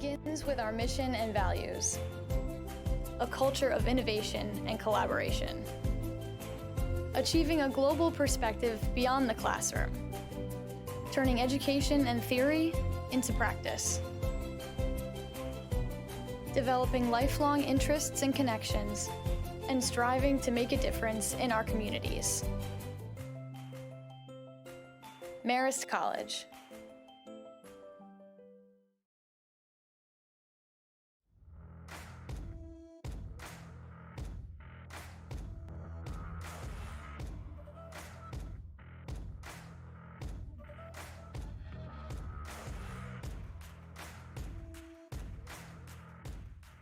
begins with our mission and values, a culture of innovation and collaboration, achieving a global perspective beyond the classroom, turning education and theory into practice, developing lifelong interests and connections, and striving to make a difference in our communities. Marist College.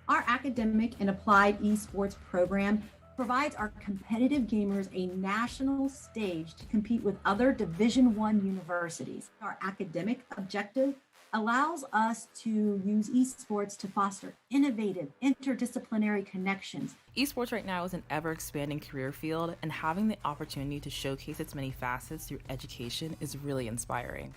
Our academic and applied esports program provides our competitive gamers a national stage to compete with other Division I universities. Our academic objective allows us to use esports to foster innovative, interdisciplinary connections. Esports right now is an ever-expanding career field, and having the opportunity to showcase its many facets through education is really inspiring.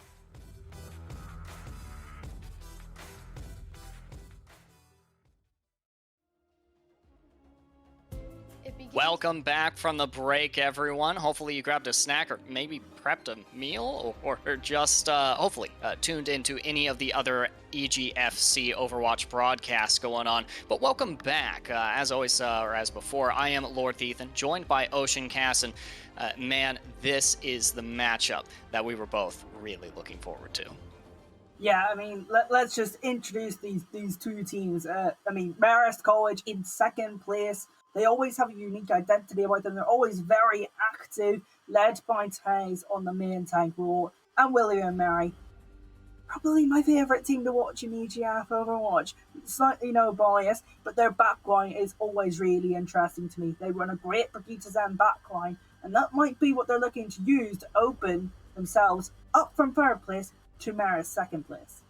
Welcome back from the break, everyone. Hopefully you grabbed a snack or maybe prepped a meal or just hopefully tuned into any of the other EGFC Overwatch broadcasts going on. But welcome back. As always, or as before, I am Lord Ethan, joined by Ocean Cass, and man, this is the matchup that we were both really looking forward to. Yeah, I mean, let's just introduce these two teams. Marist College in second place. They always have a unique identity about them. They're always very active, led by Taze on the main tank role, and William and Mary. Probably my favourite team to watch in EGF Overwatch. Slightly bias, but their backline is always really interesting to me. They run a great Brigitte-Zen backline, and that might be what they're looking to use to open themselves up from third place to Maris second place.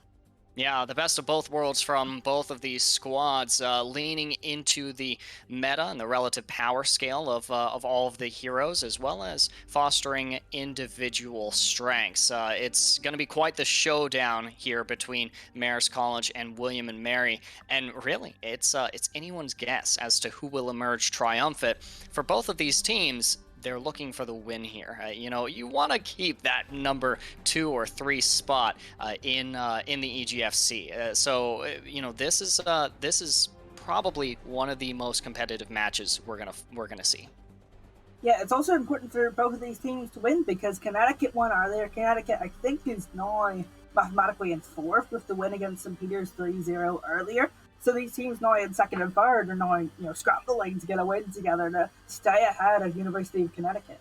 Yeah, the best of both worlds from both of these squads, leaning into the meta and the relative power scale of all of the heroes, as well as fostering individual strengths. It's going to be quite the showdown here between Marist College and William and Mary, and really, it's anyone's guess as to who will emerge triumphant. For both of these teams, they're looking for the win here. You want to keep that number 2 or 3 spot in the EGFC. So this is probably one of the most competitive matches we're gonna see. Yeah, it's also important for both of these teams to win because Connecticut won earlier. Connecticut, I think, is now mathematically in fourth with the win against St. Peter's 3-0 earlier. So these teams now in second and third are now, scrambling to get a win together to stay ahead of University of Connecticut.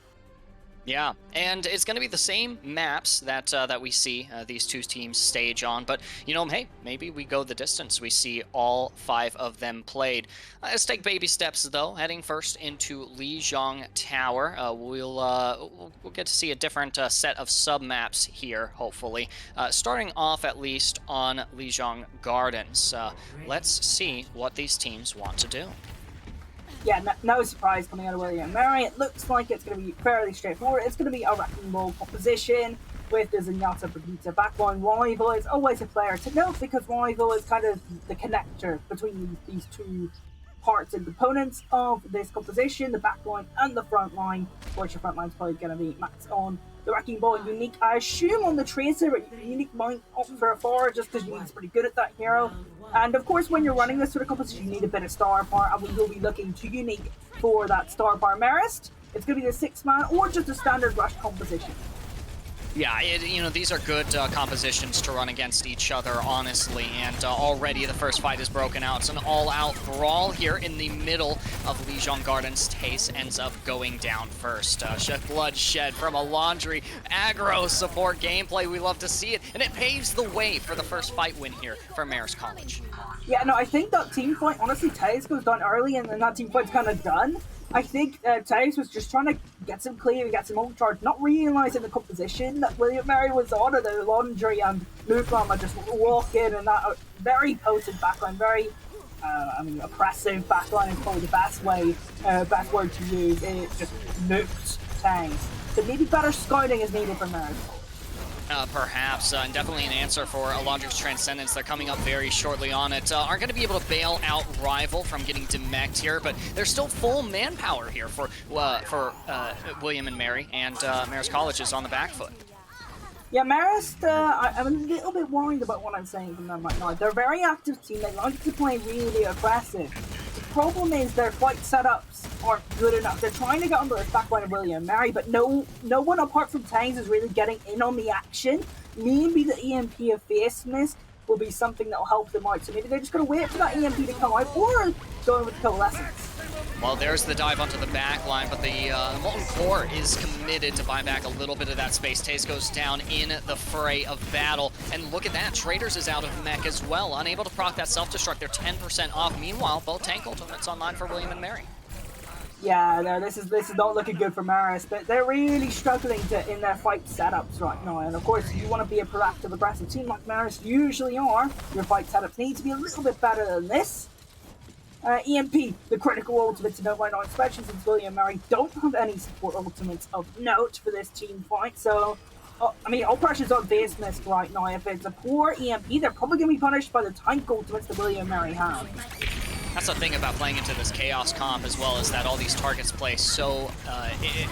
Yeah, and it's going to be the same maps that we see these two teams stage on, but, hey, maybe we go the distance. We see all 5 of them played. Let's take baby steps, though, heading first into Lijiang Tower. We'll get to see a different set of sub-maps here, hopefully. Starting off, at least, on Lijiang Gardens. Let's see what these teams want to do. Yeah, no surprise coming out of William and Mary. It looks like it's going to be fairly straightforward. It's going to be a wrecking ball composition with the Zenyatta Brigitte backline. Rival is always a player to note because Rival is kind of the connector between these two parts and components of this composition, the backline and the front line. Of course, your front line's probably going to be maxed on the wrecking ball and Unique, I assume, on the Tracer, but Unique might opt for a 4 just because Unique's pretty good at that hero. And of course, when you're running this sort of composition, you need a bit of star power, and we will be looking to Unique for that star power. Marist, it's going to be the 6-man or just a standard rush composition. Yeah, these are good compositions to run against each other, honestly, and already the first fight is broken out. It's an all-out brawl here in the middle of Lijiang Gardens. Tace ends up going down first. Bloodshed from a laundry aggro support gameplay. We love to see it, and it paves the way for the first fight win here for Marist College. Yeah, no, I think that team fight, honestly, Taze goes down early, and then that team fight's kind of done. I think Taze was just trying to get some clear, get some overcharge, not realizing the composition that William Mary was on, or the laundry and Luke just walk in, and that very potent backline, very oppressive backline is probably the best word to use. It just nuked Taze. So maybe better scouting is needed for Mary. Perhaps, and definitely an answer for Alondric's Transcendence. They're coming up very shortly on it. Aren't going to be able to bail out Rival from getting demeched here, but there's still full manpower here for William and Mary, and Marist College is on the back foot. Yeah, Marist, I'm a little bit worried about what I'm saying from them right now. They're a very active team. They like to play really aggressive. The problem is their fight setups aren't good enough. They're trying to get under the backline of William and Mary, but no one apart from Tangs is really getting in on the action. Maybe the EMP of Face Mist will be something that will help them out. So maybe they're just going to wait for that EMP to come out, or go in with Coalescence. Well, there's the dive onto the back line, but the Molten Core is committed to buy back a little bit of that space. Taze goes down in the fray of battle, and look at that, Traders is out of mech as well, unable to proc that self-destruct. They're 10% off. Meanwhile, both tank ultimates online for William and Mary. Yeah, no, this is not looking good for Marist, but they're really struggling in their fight setups right now. And of course, you want to be a proactive, aggressive team like Marist usually are. Your fight setups need to be a little bit better than this. EMP, the critical ultimates to note right now, especially since William and Mary don't have any support ultimates of note for this team fight. So, I mean, all pressure's on Face Mist right now. If it's a poor EMP, they're probably going to be punished by the tank ultimates that William and Mary have. That's the thing about playing into this Chaos comp as well, is that all these targets play so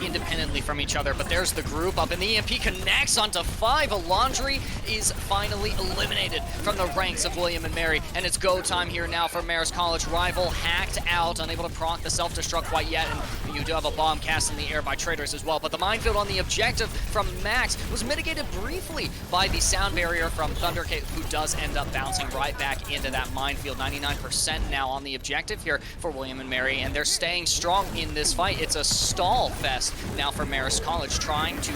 independently from each other. But there's the group up, and the EMP connects onto 5. Alondri is finally eliminated from the ranks of William and Mary, and it's go time here now for Marist College. Rival hacked out, unable to proc the self-destruct quite yet, and you do have a bomb cast in the air by Traders as well. But the minefield on the objective from Max was mitigated briefly by the sound barrier from Thundercat, who does end up bouncing right back into that minefield. 99% now on the objective here for William and Mary, and they're staying strong in this fight. It's a stall fest now for Marist College, trying to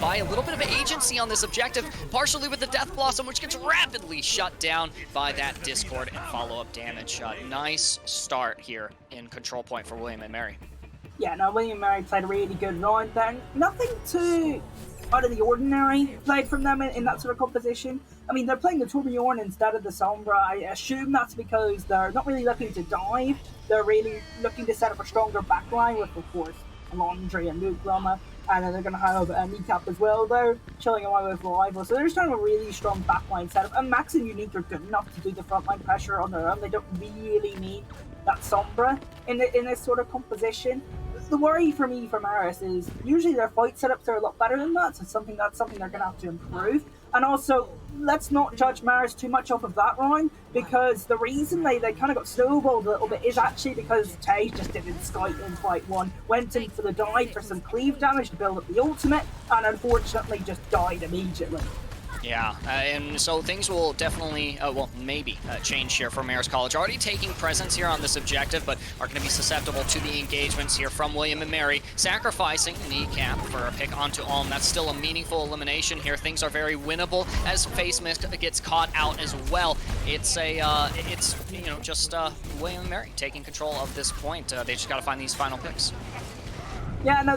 buy a little bit of agency on this objective, partially with the Death Blossom, which gets rapidly shut down by that Discord and follow-up damage shot. Nice start here in control point for William and Mary. Yeah, no, William and Mary played a really good round there. Nothing too out of the ordinary played from them in that sort of composition. I mean, they're playing the Torbjorn instead of the Sombra. I assume that's because they're not really looking to dive. They're really looking to set up a stronger backline with, of course, Laundry and Luke Lama. And then they're going to have a Kneecap as well, though, chilling away with Rival. So they're just trying a really strong backline setup. And Max and Unique are good enough to do the frontline pressure on their own. They don't really need that Sombra in this sort of composition. The worry for me for Marist is usually their fight setups are a lot better than that, so that's something they're going to have to improve. And also, let's not judge Marist too much off of that round, because the reason they kind of got snowballed a little bit is actually because Tay just didn't scout in fight 1, went in for the dive for some cleave damage to build up the ultimate, and unfortunately just died immediately. Yeah, and so things will definitely, well, maybe change here for Marist College. Already taking presence here on this objective, but are going to be susceptible to the engagements here from William and Mary. Sacrificing Kneecap for a pick onto Ulm. That's still a meaningful elimination here. Things are very winnable as Face Mist gets caught out as well. It's just William and Mary taking control of this point. They just got to find these final picks. Yeah, no,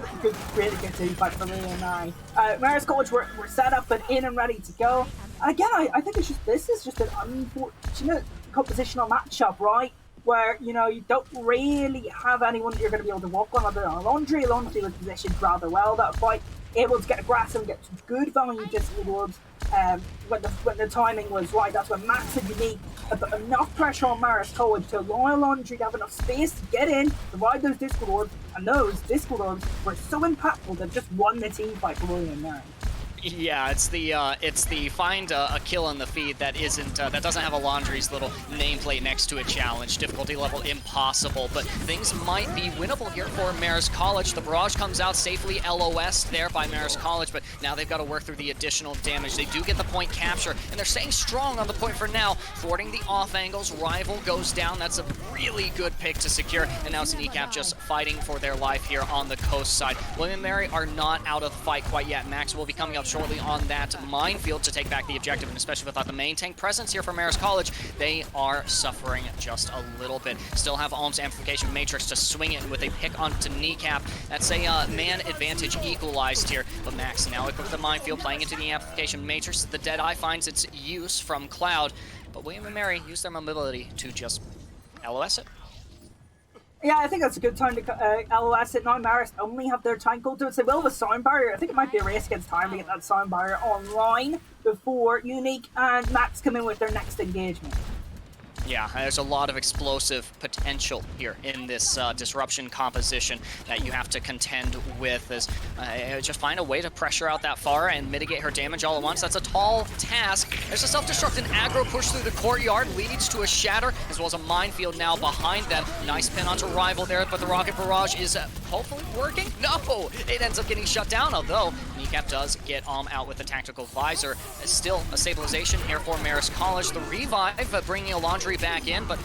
really good team fight for me and I. Marist College were set up and in and ready to go. And again, I think this is just an unfortunate compositional matchup, right? Where, you don't really have anyone that you're going to be able to walk on other than Laundry. Laundry was positioned rather well that fight, able to get aggressive and get some good value Discord Orbs when the timing was right. That's when Max and Unique put enough pressure on Marist College to allow Laundry to have enough space to get in, provide those Discord Orbs, and those Discord Orbs were so impactful that just won the team fight for William and Mary. Yeah, it's the find a kill in the feed that doesn't have a Laundry's little nameplate next to it challenge. Difficulty level impossible, but things might be winnable here for Marist College. The barrage comes out safely LOS there by Marist College, but now they've got to work through the additional damage. They do get the point capture, and they're staying strong on the point for now, thwarting the off angles. Rival goes down. That's a really good pick to secure, and now it's Kneecap just fighting for their life here on the coast side. William and Mary are not out of the fight quite yet. Max will be coming up shortly on that minefield to take back the objective, and especially without the main tank presence here for Marist College, they are suffering just a little bit. Still have Ulm's Amplification Matrix to swing it with a pick onto Kneecap. That's a man advantage equalized here, but Max now equipped the minefield, playing into the Amplification Matrix. The Deadeye finds its use from Cloud, but William and Mary use their mobility to just LOS it. Yeah, I think that's a good time to LOS it now. Marist only have their time called to it. They will with sound barrier. I think it might be a race against time to get that sound barrier online before Unique and Max come in with their next engagement. Yeah, there's a lot of explosive potential here in this disruption composition that you have to contend with. As just find a way to pressure out that Pharah and mitigate her damage all at once. That's a tall task. There's a self-destruct and aggro push through the courtyard, leads to a shatter, as well as a minefield now behind them. Nice pin onto Rival there, but the rocket barrage is hopefully working. No, it ends up getting shut down, although Kneecap does get out with the tactical visor. Still a stabilization here for Marist College. The revive bringing a Laundry back in, but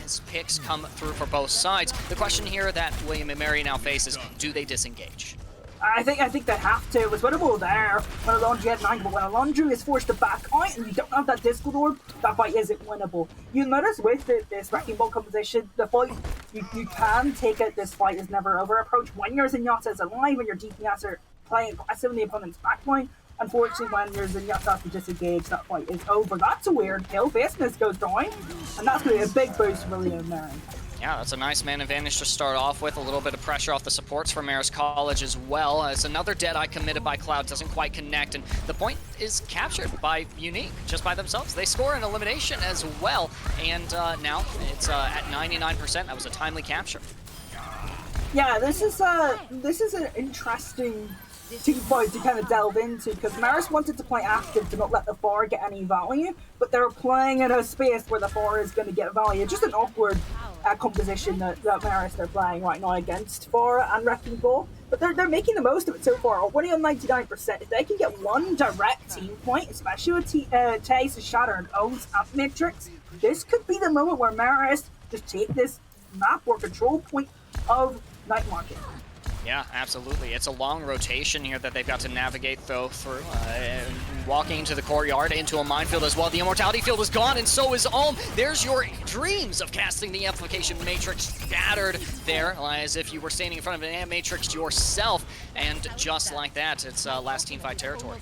his picks come through for both sides. The question here that William and Mary now face is, do they disengage? I think they have to. It was winnable there when a Laundry had 9, but when a Laundry is forced to back out and you don't have that Discord orb, that fight isn't winnable. You'll notice with this Wrecking Ball competition, the fight, you can take it, this fight is never over approach. When your Zenyatta's alive and your DPS are playing aggressive in the opponent's backline, unfortunately, when your Zenyatta has to disengage, that fight is over. That's a weird kill. Faceless goes down, and that's going to be a big boost for William and Mary. Yeah, that's a nice man advantage to start off with. A little bit of pressure off the supports for Marist College as well. It's another Deadeye committed by Cloud, doesn't quite connect, and the point is captured by Unique, just by themselves. They score an elimination as well, and now it's at 99%. That was a timely capture. Yeah, this is an interesting team fight to kind of delve into, because Marist wanted to play active to not let the Pharah get any value, but they're playing in a space where the Pharah is going to get value. Just an awkward composition that Marist are playing right now against Pharah and Wrecking Ball, but they're making the most of it so far. Winning on 99%, if they can get one direct team point, especially with Taze Shatter and O's up Matrix, this could be the moment where Marist just take this map or control point of Night Market. Yeah, absolutely. It's a long rotation here that they've got to navigate through. Walking into the courtyard, into a minefield as well. The Immortality Field is gone, and so is Ohm. There's your dreams of casting the Amplification Matrix shattered there, as if you were standing in front of an Amp Matrix yourself. And just like that, it's last teamfight territory.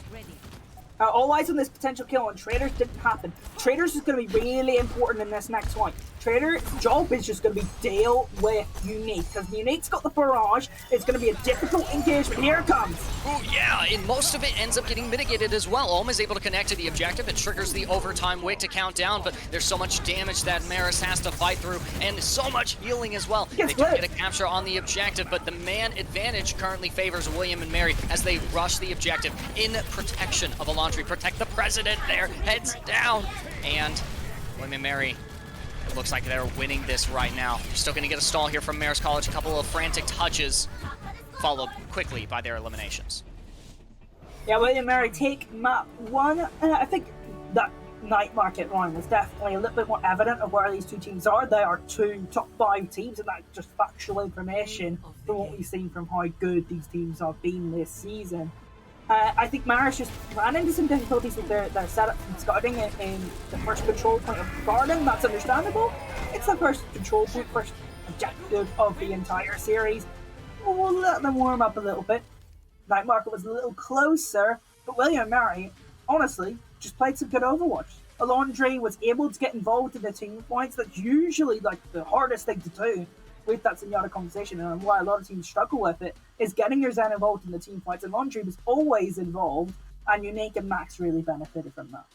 All eyes on this potential kill on Traders didn't happen. Traders is going to be really important in this next one. Trader's job is just going to be deal with Unique, because Unique's got the barrage. It's going to be a difficult engagement. Here it comes. Oh yeah, and most of it ends up getting mitigated as well. Ohm is able to connect to the objective. It triggers the overtime wait to count down, but there's so much damage that Marist has to fight through, and so much healing as well. They do get a capture on the objective, but the man advantage currently favors William and Mary as they rush the objective in protection of a Laundry. Protect the president there, heads down, and William and Mary, it looks like they're winning this right now. You're still going to get a stall here from Marist College. A couple of frantic touches, followed quickly by their eliminations. Yeah, William and Mary take map 1. I think that Night Market round was definitely a little bit more evident of where these two teams are. They are two top 5 teams, and that's just factual information from what we've seen from how good these teams have been this season. I think Marist just ran into some difficulties with their setup and scouting in the first control point of Garden. That's understandable. It's the first control point, first objective of the entire series. We'll let them warm up a little bit. Night Market was a little closer, but William and Mary, honestly, just played some good Overwatch. Alondre was able to get involved in the team fights. That's usually like the hardest thing to do with that Zenyatta conversation, and why a lot of teams struggle with it, is getting your Zen involved in the team fights, and Laundry was always involved, and Unique and Max really benefited from that.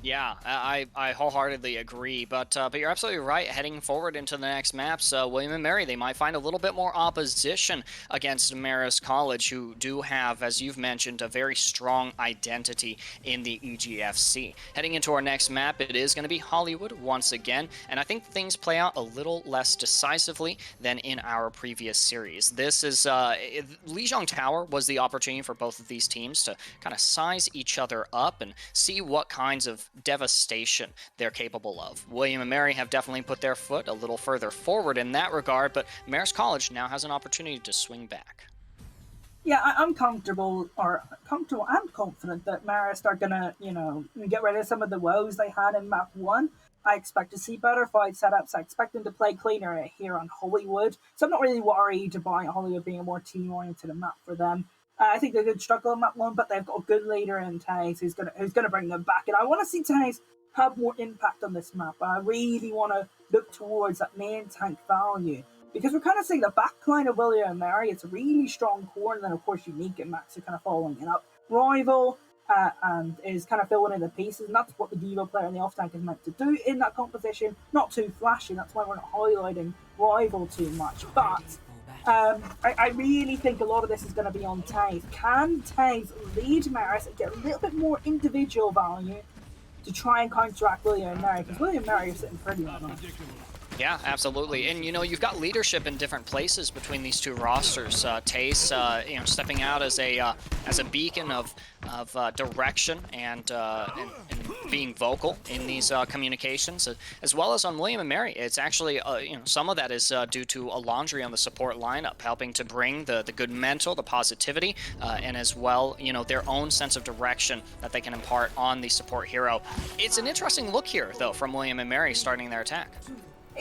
Yeah, I wholeheartedly agree, but you're absolutely right. Heading forward into the next maps, William and Mary, they might find a little bit more opposition against Marist College, who do have, as you've mentioned, a very strong identity in the EGFC. Heading into our next map, it is going to be Hollywood once again, and I think things play out a little less decisively than in our previous series. This is Lijiang Tower was the opportunity for both of these teams to kind of size each other up and see what kinds of devastation they're capable of. William and Mary have definitely put their foot a little further forward in that regard, but Marist College now has an opportunity to swing back. Yeah, I'm comfortable and confident that Marist are gonna, get rid of some of the woes they had in map 1. I expect to see better fight setups. I expect them to play cleaner here on Hollywood, so I'm not really worried about Hollywood being a more team-oriented map for them. I think they could struggle in map 1, but they've got a good leader in Taze who's gonna bring them back. And I want to see Taze have more impact on this map. I really want to look towards that main tank value. because we're kind of seeing the backline of William and Mary. It's a really strong core, and then of course Unique and Max are kind of following it up. Rival and is kind of filling in the pieces, and that's what the Devo player in the off tank is meant to do in that composition. Not too flashy, that's why we're not highlighting Rival too much. But I really think a lot of this is going to be on Taze. Can Taze lead Marist and get a little bit more individual value to try and counteract William and Mary? Because William and Mary are sitting pretty right now. Yeah, absolutely. And, you know, you've got leadership in different places between these two rosters. Tace, you know, stepping out as a beacon of direction and being vocal in these communications, as well as on William and Mary. It's actually, you know, some of that is due to a laundry on the support lineup, helping to bring the good mental, the positivity, and as well, you know, their own sense of direction that they can impart on the support hero. It's an interesting look here, though, from William and Mary starting their attack.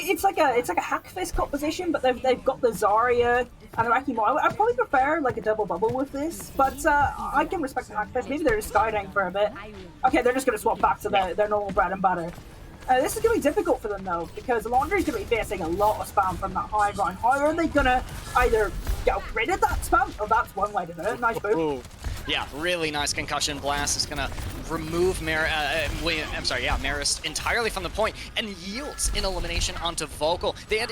It's like a hack fist composition, but they've got the Zarya and the Wrecking Ball. I'd probably prefer like a double bubble with this, but I can respect the hack fist. Maybe they're just skydiving for a bit. Okay, they're just going to swap back to their normal bread and butter. This is going to be difficult for them though, because Laundry's going to be facing a lot of spam from that high ground. How are they going to either get rid of that spam? Oh, that's one way to do it. Nice boom. Yeah, really nice concussion blast. Is gonna remove Marist entirely from the point and yields in elimination onto Vocal. They had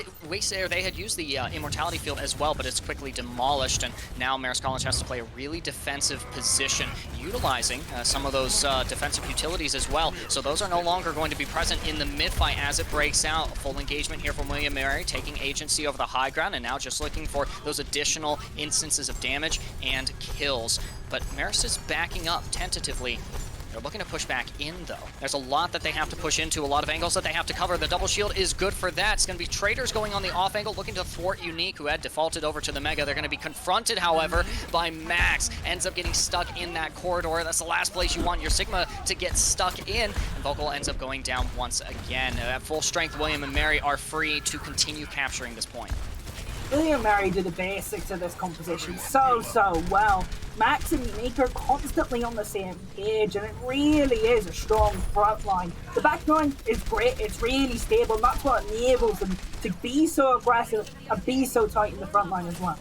used the immortality field as well, but it's quickly demolished, and now Marist College has to play a really defensive position, utilizing some of those defensive utilities as well. So those are no longer going to be present in the mid fight as it breaks out. Full engagement here from William Mary, taking agency over the high ground, and now just looking for those additional instances of damage and kills. But Marist is backing up tentatively. They're looking to push back in, though. There's a lot that they have to push into, a lot of angles that they have to cover. The double shield is good for that. It's going to be Traders going on the off angle, looking to thwart Unique, who had defaulted over to the Mega. They're going to be confronted, however, by Max. Ends up getting stuck in that corridor. That's the last place you want your Sigma to get stuck in. And Vocal ends up going down once again. At full strength, William and Mary are free to continue capturing this point. William and Mary do the basics of this composition so well. Max and Unique are constantly on the same page, and it really is a strong front line. The back line is great, it's really stable, and that's what enables them to be so aggressive and be so tight in the front line as well.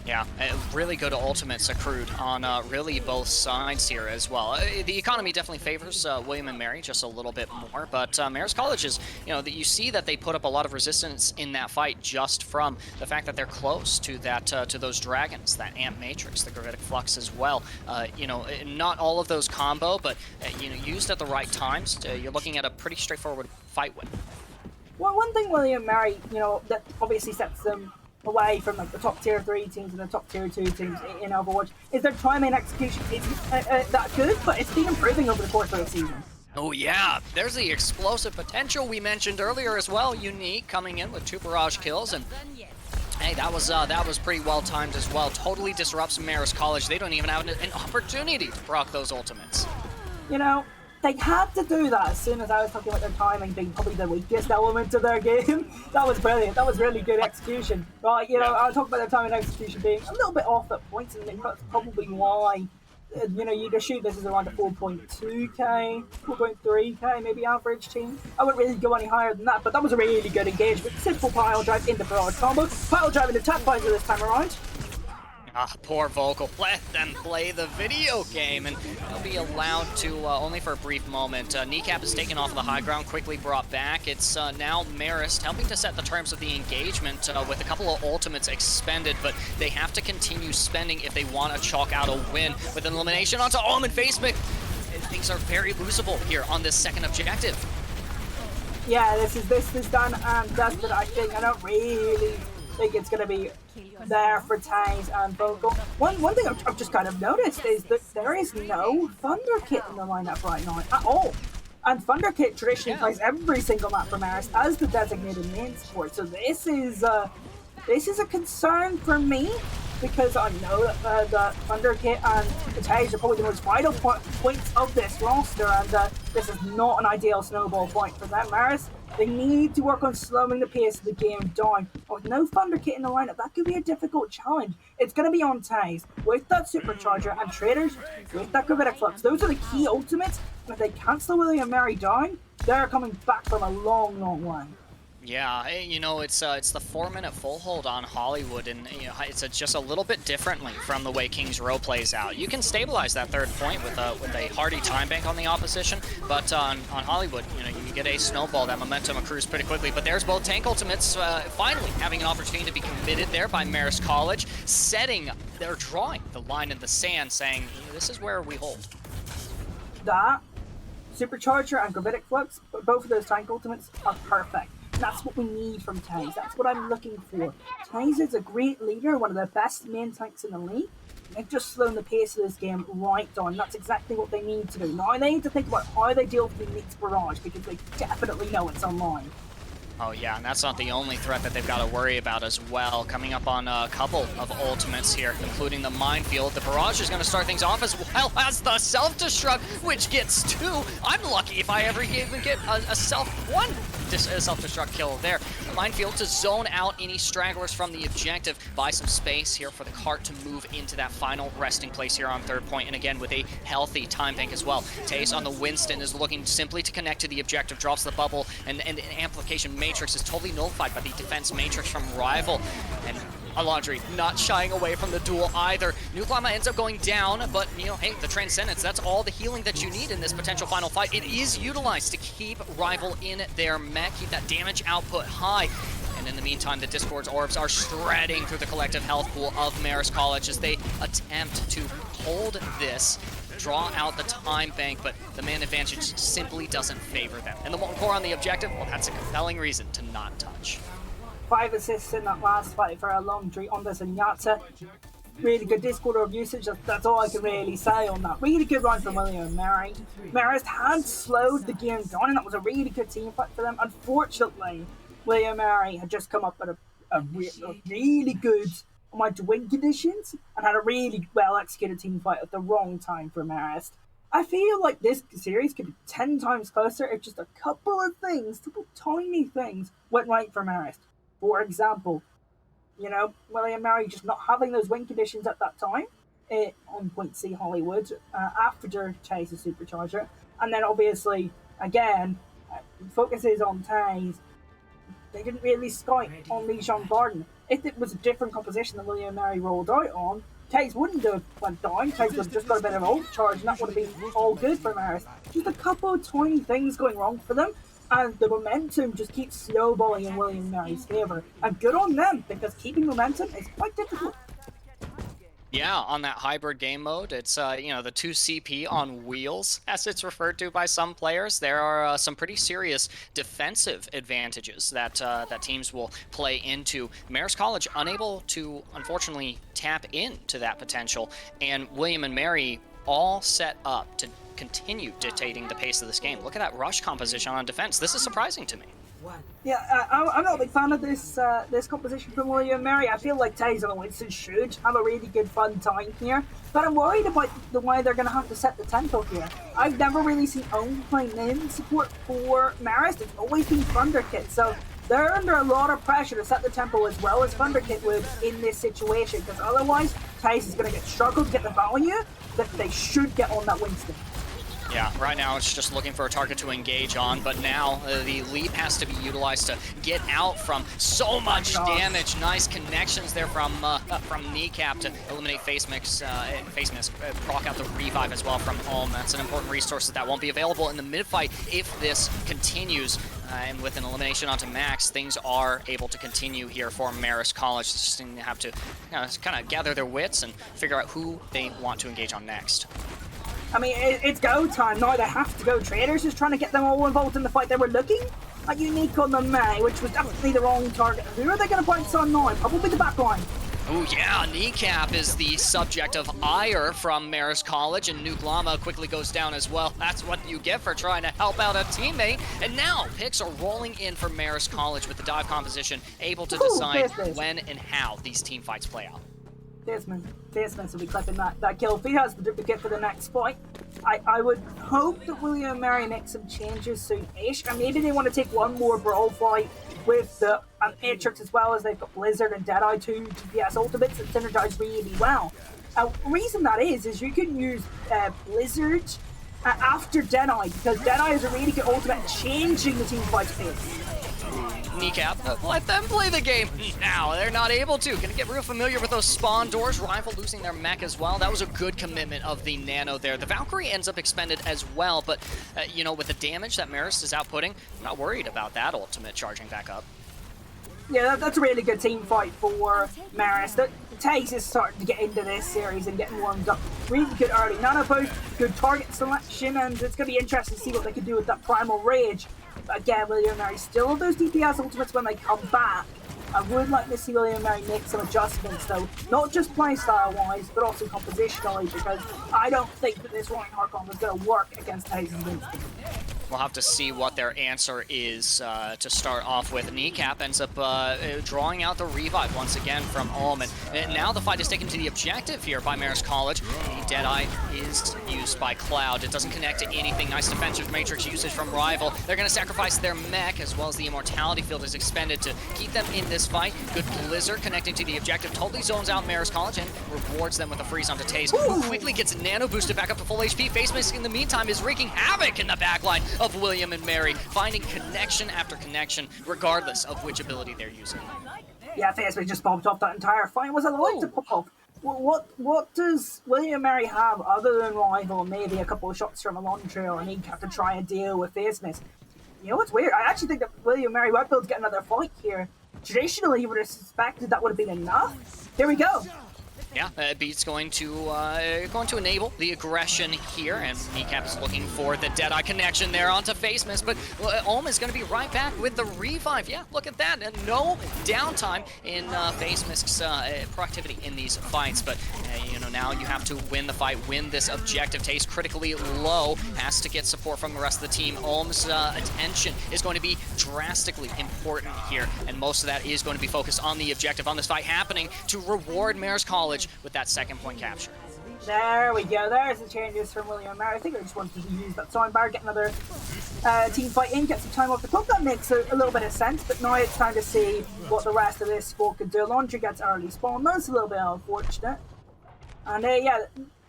Yeah, really good ultimates accrued on really both sides here as well. The economy definitely favors William and Mary just a little bit more, but Marist College is, you know, that you see that they put up a lot of resistance in that fight just from the fact that they're close to that to those dragons, that Amp Matrix, the Gravitic Flux as well. You know, not all of those combo, but you know, used at the right times, you're looking at a pretty straightforward fight win. Well, one thing William and Mary, you know, that obviously sets them away from like the top tier 3 teams and the top tier 2 teams in Overwatch is their timing execution isn't that good, but it's been improving over the course of the season. Oh yeah, there's the explosive potential we mentioned earlier as well. Unique coming in with 2 barrage kills, and hey, that was pretty well timed as well. Totally disrupts Marist College. They don't even have an opportunity to proc those ultimates. You know, they had to do that as soon as I was talking about their timing being probably the weakest element of their game. That was brilliant. That was really good execution. Right, you know, I'll talk about their timing and execution being a little bit off at points, and that's probably why, you know, you'd assume this is around a 4.2k, 4.3k maybe average team. I wouldn't really go any higher than that, but that was a really good engagement. Simple pile drive into barrage combo. Pile drive into tap visor this time around. Ah, poor Vocal. Let them play the video game, and they'll be allowed to, only for a brief moment. Kneecap is taken off the high ground, quickly brought back. It's now Marist helping to set the terms of the engagement with a couple of ultimates expended, but they have to continue spending if they want to chalk out a win. With an elimination onto Omen Facemic, things are very losable here on this second objective. Yeah, this is done and dusted, I think. I don't really think it's going to be there for Taze and Vocal. One thing I've just kind of noticed is that there is no Thunder Kit in the lineup right now at all. And Thunder Kit traditionally plays every single map for Marist as the designated main support. So this is a concern for me, because I know that the Thunder Kit and the Taze are probably the most vital points of this roster, and this is not an ideal snowball point for them. Marist, they need to work on slowing the pace of the game down. With no Thunder Kit in the lineup, that could be a difficult challenge. It's going to be on Taze with that Supercharger, and Traders with that Gravitic Flux. Those are the key ultimates, and if they cancel William and Mary down, they're coming back from a long way. Yeah, you know, it's the 4-minute full hold on Hollywood, and you know, it's just a little bit differently from the way King's Row plays out. You can stabilize that third point with a hardy time bank on the opposition, but on Hollywood, you know, you get a snowball. That momentum accrues pretty quickly. But there's both tank ultimates finally having an opportunity to be committed there by Marist College, they're drawing the line in the sand, saying this is where we hold. That Supercharger and Gravitic Flux, both of those tank ultimates are perfect. That's what we need from Taze. That's what I'm looking for. Taze is a great leader, one of the best main tanks in the league. They've just slowed the pace of this game right down. That's exactly what they need to do. Now they need to think about how they deal with the next barrage, because they definitely know it's online. Oh yeah, and that's not the only threat that they've got to worry about as well. Coming up on a couple of ultimates here, including the minefield. The barrage is going to start things off, as well as the self-destruct, which gets 2. I'm lucky if I ever even get a self-destruct kill there. The minefield to zone out any stragglers from the objective, buy some space here for the cart to move into that final resting place here on third point, and again with a healthy time bank as well. Taze on the Winston is looking simply to connect to the objective, drops the bubble, and an amplification matrix is totally nullified by the defense matrix from Rival. And Alondri not shying away from the duel either. Nuklama ends up going down, but you know, hey, the Transcendence, that's all the healing that you need in this potential final fight. It is utilized to keep Rival in their mech, keep that damage output high. And in the meantime, the Discord's orbs are shredding through the collective health pool of Marist College as they attempt to hold this, draw out the time bank, but the man advantage simply doesn't favor them. And the one core on the objective, well, that's a compelling reason to not touch. 5 assists in that last fight for Alondri on the Zenyatta. Really good Discord orb usage, that's all I can really say on that. Really good run from William and Mary. Marist had slowed the game down, and that was a really good team fight for them. Unfortunately, William and Mary had just come up with a really good amount of win conditions and had a really well executed team fight at the wrong time for Marist. I feel like this series could be 10 times closer if just a couple of tiny things went right for Marist. For example, you know, William Mary just not having those win conditions at that time on point C Hollywood after Taze's Supercharger. And then obviously, again, focuses on Taze. They didn't really scout on Lijiang Garden. If it was a different composition than William Mary rolled out on, Taze wouldn't have went down. Taze would have just got a bit of ult charge, and that would have been all good for Marist. Just a couple of tiny things going wrong for them, and the momentum just keeps snowballing in William Mary's favour. And good on them, because keeping momentum is quite difficult. Yeah, on that hybrid game mode, it's you know, the 2CP on wheels, as it's referred to by some players. There are some pretty serious defensive advantages that that teams will play into. Marist College unable to, unfortunately, tap into that potential, and William and Mary all set up to continue dictating the pace of this game. Look at that rush composition on defense. This is surprising to me. Yeah, I'm not a big fan of this this composition from William and Mary. I feel like Taze and Winston should have a really good fun time here, but I'm worried about the way they're going to have to set the tempo here. I've never really seen Own play main support for Marist. It's always been Thunderkit, so they're under a lot of pressure to set the tempo as well as Thunderkit would in this situation, because otherwise Taze is going to struggle to get the value that they should get on that Winston. Yeah, right now it's just looking for a target to engage on, but now the leap has to be utilized to get out from so much damage. Nice connections there from Kneecap to eliminate Face Mist, proc out the revive as well from Ulm. That's an important resource that won't be available in the mid-fight if this continues. And with an elimination onto Max, things are able to continue here for Marist College. They just have to kind of gather their wits and figure out who they want to engage on next. I mean, it's go time now. They have to go. Traders is trying to get them all involved in the fight. They were looking at Unique on the May, which was definitely the wrong target. Who are they going to bounce on now? Probably the back line. Oh yeah, Kneecap is the subject of ire from Marist College, and Nuke Llama quickly goes down as well. That's what you get for trying to help out a teammate. And now picks are rolling in for Marist College with the dive composition, able to decide when and how these team fights play out. Desmond will be clipping that kill. If he has the duplicate for the next fight, I would hope that William and Mary make some changes soon-ish, and maybe they want to take one more brawl fight with the Matrix, as well as they've got Blizzard and Deadeye 2 DPS ultimates that synergize really well. The reason that is you can use Blizzard after Deadeye, because Deadeye is a really good ultimate at changing the team fight pace. Kneecap, let them play the game now. They're not able to. Gonna get real familiar with those spawn doors. Rival losing their mech as well. That was a good commitment of the Nano there. The Valkyrie ends up expended as well, but you know, with the damage that Marist is outputting, I'm not worried about that ultimate charging back up. Yeah, that's a really good team fight for Marist. Taze is starting to get into this series and getting warmed up. Really good early nano boost, good target selection, and it's going to be interesting to see what they can do with that Primal Rage. But again, William and Mary still have those DPS ultimates when they come back. I would like to see William and Mary make some adjustments though, not just playstyle wise, but also compositionally, because I don't think that this Reinhardt combo is going to work against Taze's Winston. We'll have to see what their answer is to start off with. Kneecap ends up drawing out the revive once again from Ulm. And now the fight is taken to the objective here by Marist College. The Deadeye is used by Cloud. It doesn't connect to anything. Nice defensive matrix usage from Rival. They're going to sacrifice their mech as well as the immortality field is expended to keep them in this fight. Good Blizzard connecting to the objective. Totally zones out Marist College and rewards them with a freeze onto Taze, who quickly gets nano boosted back up to full HP. Face Mask in the meantime is wreaking havoc in the backline of William and Mary, finding connection after connection, regardless of which ability they're using. Yeah, FSB just bombed off that entire fight. Was it like to pop off? What does William and Mary have other than Rival? Maybe a couple of shots from Alondra or Kneecap to try and deal with face miss. You know what's weird? I actually think that William and Mary might be able to get another fight here. Traditionally, you would have suspected that would have been enough. Here we go. Yeah, Beat's going to enable the aggression here, and Kneecap is looking for the Deadeye connection there onto Face Mist, but Ulm is going to be right back with the revive. Yeah, look at that, and no downtime in Face Mist's proactivity in these fights, but you know, now you have to win the fight, win this objective. Taze critically low, has to get support from the rest of the team. Ulm's attention is going to be drastically important here, and most of that is going to be focused on the objective, on this fight happening to reward Marist College with that second point capture. There we go. There's the changes from William and Mary. I think I just wanted to use that soundbar, get another team fight in, get some time off the clock. That makes a little bit of sense, but now it's time to see what the rest of this squad could do. Laundry gets early spawn. That's a little bit unfortunate. And yeah,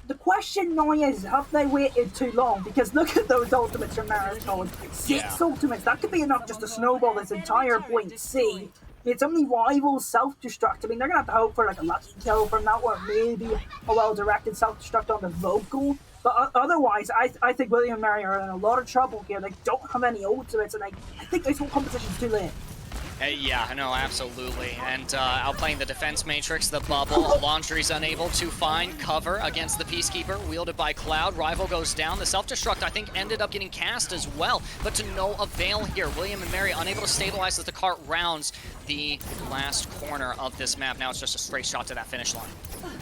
the question now is, have they waited too long? Because look at those ultimates from Marist College. 6 ultimates. That could be enough just to snowball this entire point C. It's only Rival's self-destruct. I mean, they're going to have to hope for like a lucky kill from that one, maybe a well-directed self-destruct on the Vocal. But otherwise, I think William and Mary are in a lot of trouble here. They don't have any ultimates, and I think this whole competition's too late. Yeah, no, absolutely. And outplaying the defense matrix, the bubble. Laundry's unable to find cover against the Peacekeeper, wielded by Cloud. Rival goes down. The self-destruct, I think, ended up getting cast as well, but to no avail here. William and Mary unable to stabilize as the cart rounds the last corner of this map. Now it's just a straight shot to that finish line.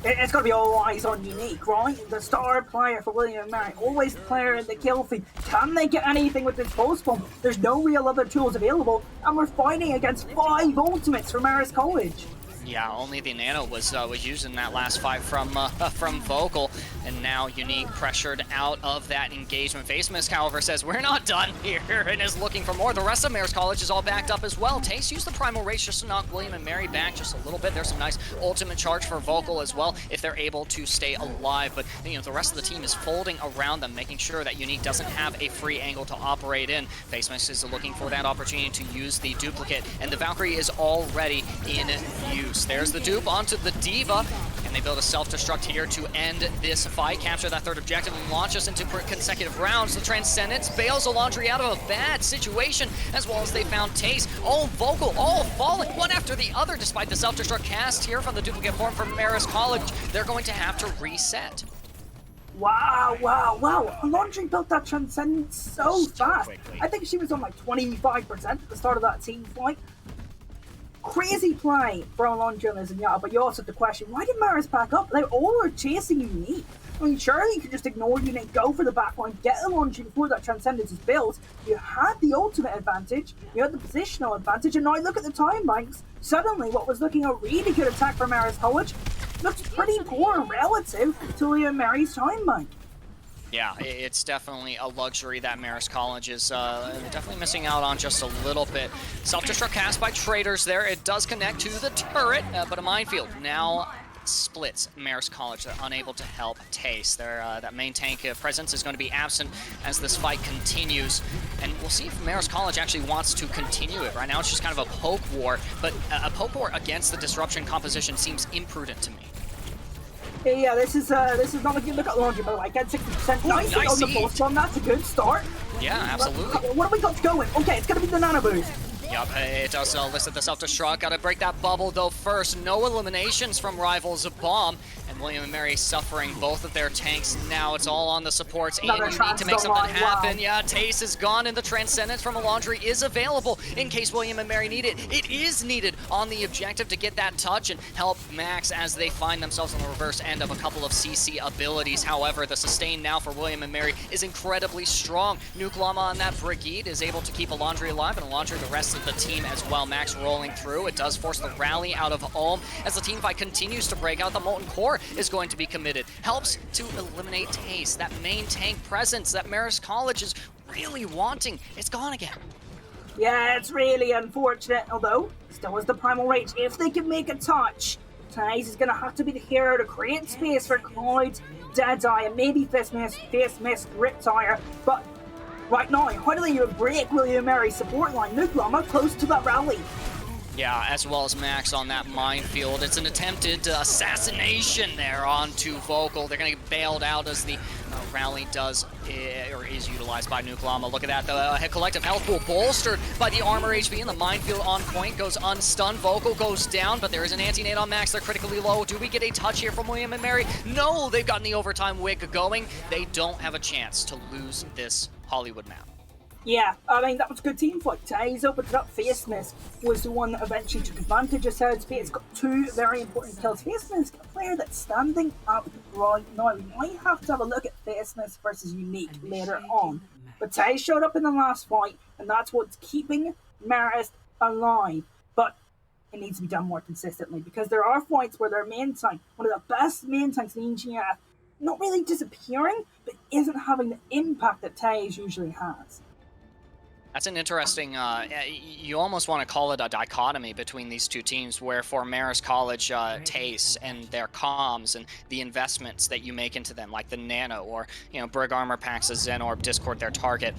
It's going to be all eyes on Unique, right? The star player for William and Mary, always the player in the kill feed. Can they get anything with this post bomb? There's no real other tools available, and we're fighting against 5 ultimates from Marist College. Yeah, only the Nano was used in that last fight from Vocal, and now Unique pressured out of that engagement. Face Mist, however, says we're not done here and is looking for more. The rest of Marist College is all backed up as well. Taze used the Primal Rage just to knock William and Mary back just a little bit. There's some nice ultimate charge for Vocal as well if they're able to stay alive, but you know, the rest of the team is folding around them, making sure that Unique doesn't have a free angle to operate in. Face Mist is looking for that opportunity to use the duplicate, and the Valkyrie is already in use. There's the dupe onto the Diva, and they build a self-destruct here to end this fight, capture that third objective, and launch us into consecutive rounds. The Transcendence bails Alondra out of a bad situation, as well as they found Taze. All Vocal, all falling, one after the other, despite the self-destruct cast here from the duplicate form from Marist College. They're going to have to reset. Wow. Alondra built that Transcendence so fast. Quickly. I think she was on like 25% at the start of that team fight. Crazy play from Alondra and Zenyatta, but you also have to question, why did Marist back up? They all were chasing Unique. I mean, surely you could just ignore Unique, go for the backline, get Alondra before that Transcendence is built. You had the ultimate advantage, you had the positional advantage, and now look at the time banks. Suddenly, what was looking a really good attack from Marist College looks pretty poor relative to William and Mary's time bank. Yeah, it's definitely a luxury that Marist College is definitely missing out on just a little bit. Self-destruct cast by Traders there. It does connect to the turret, but a minefield now splits Marist College. They're unable to help Tace. That main tank presence is going to be absent as this fight continues. And we'll see if Marist College actually wants to continue it. Right now it's just kind of a poke war, but a poke war against the disruption composition seems imprudent to me. Yeah, this is not a good look at Laundry, by the way. Get 60% nice on the pulse bomb. That's a good start. Yeah, absolutely. What have we got going? Okay, it's going to be the nano boost. Yep, it does elicit the self-destruct. Gotta break that bubble though first. No eliminations from Rivals Bomb. And William & Mary suffering both of their tanks now. It's all on the supports, and you need to make something happen. Wow. Yeah, Tace is gone, and the Transcendence from Alondri is available in case William & Mary need it. It is needed on the objective to get that touch and help Max as they find themselves on the reverse end of a couple of CC abilities. However, the sustain now for William & Mary is incredibly strong. Nuke Llama on that Brigade is able to keep Alondri alive, and Alondri the rest of the team as well. Max rolling through. It does force the rally out of Ulm as the team fight continues to break out. The Molten Core is going to be committed. Helps to eliminate Tace. That main tank presence that Marist College is really wanting. It's gone again. Yeah, it's really unfortunate, although still has the Primal Rage. If they can make a touch, Tace is going to have to be the hero to create space for Cloud, Deadeye, and maybe Face Mist, Riptire. But right now, how do they break William & Mary's support line? Nuke Llama close to that rally. Yeah, as well as Max on that minefield. It's an attempted assassination there onto Vocal. They're going to get bailed out as the rally does, or is utilized by Nuke Llama. Look at that, the collective health pool bolstered by the armor HP, and the minefield on point goes unstunned. Vocal goes down, but there is an anti-nade on Max. They're critically low. Do we get a touch here from William & Mary? No, they've gotten the overtime wig going. They don't have a chance to lose this Hollywood map. Yeah, I mean, that was a good team fight. Taze opened it up. Face Mist was the one that eventually took advantage of South Space. Got two very important kills. Face Mist, a player that's standing up right now. We might have to have a look at Face Mist versus Unique later on. But Taze showed up in the last fight, and that's what's keeping Marist alive. But it needs to be done more consistently, because there are fights where their main tank, one of the best main tanks in EGF, not really disappearing, but isn't having the impact that Taze usually has. That's an interesting, you almost want to call it a dichotomy between these two teams, where for Marist College, Tace and their comms and the investments that you make into them, like the Nano or, Brig Armor Packs, Xenorb, Discord, their target,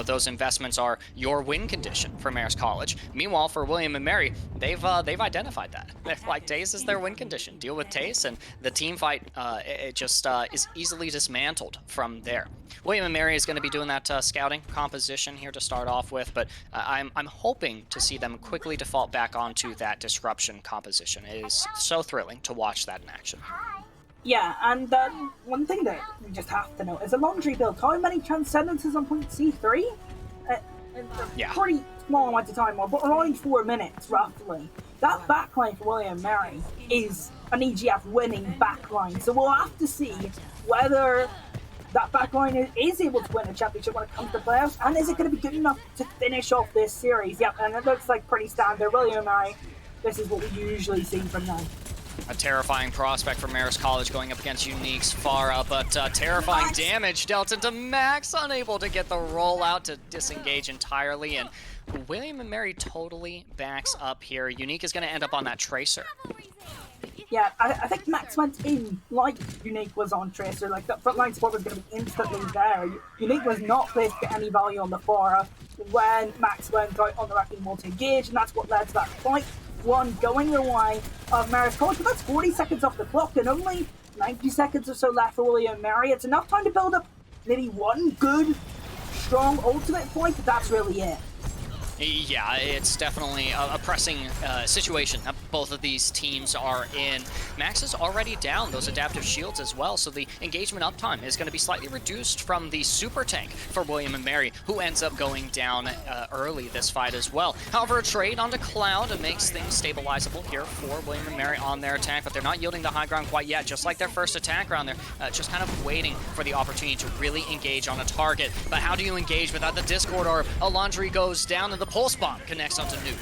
those investments are your win condition for Marist College. Meanwhile, for William & Mary, they've identified that. Like, Tace is their win condition. Deal with Tace, and the team fight, it just is easily dismantled from there. William & Mary is going to be doing that scouting composition here to start off with, but I'm hoping to see them quickly default back onto that disruption composition. It is so thrilling to watch that in action. Yeah, and one thing that we just have to know is a laundry build. How many Transcendences on point C3? Yeah. Pretty small amount of time, but around 4 minutes, roughly. That backline for William & Mary is an EGF winning backline, so we'll have to see whether that backline is able to win a championship when it comes to playoffs, and is it going to be good enough to finish off this series? Yep, and it looks like pretty standard. William & Mary, this is what we usually see from them. A terrifying prospect for Marist College going up against Unique's Pharah, but terrifying damage dealt into Max, unable to get the rollout to disengage entirely, and William & Mary totally backs up here. Unique is going to end up on that Tracer. Yeah, I think Max went in like Unique was on Tracer, like that frontline support was going to be instantly there. Unique was not placed to get any value on the Pharah when Max went out on the wrecking ball to engage, and that's what led to that fight. One going the way of Marist College, but that's 40 seconds off the clock and only 90 seconds or so left for William & Mary. It's enough time to build up maybe one good, strong ultimate point, but that's really it. Yeah, it's definitely a pressing situation that both of these teams are in. Max is already down those adaptive shields as well, so the engagement uptime is going to be slightly reduced from the super tank for William & Mary, who ends up going down early this fight as well. However, a trade onto Cloud makes things stabilizable here for William & Mary on their attack, but they're not yielding the high ground quite yet. Just like their first attack round, they're just kind of waiting for the opportunity to really engage on a target. But how do you engage without the Discord orb? Alondri goes down, and the Pulse Bomb connects onto Nuke.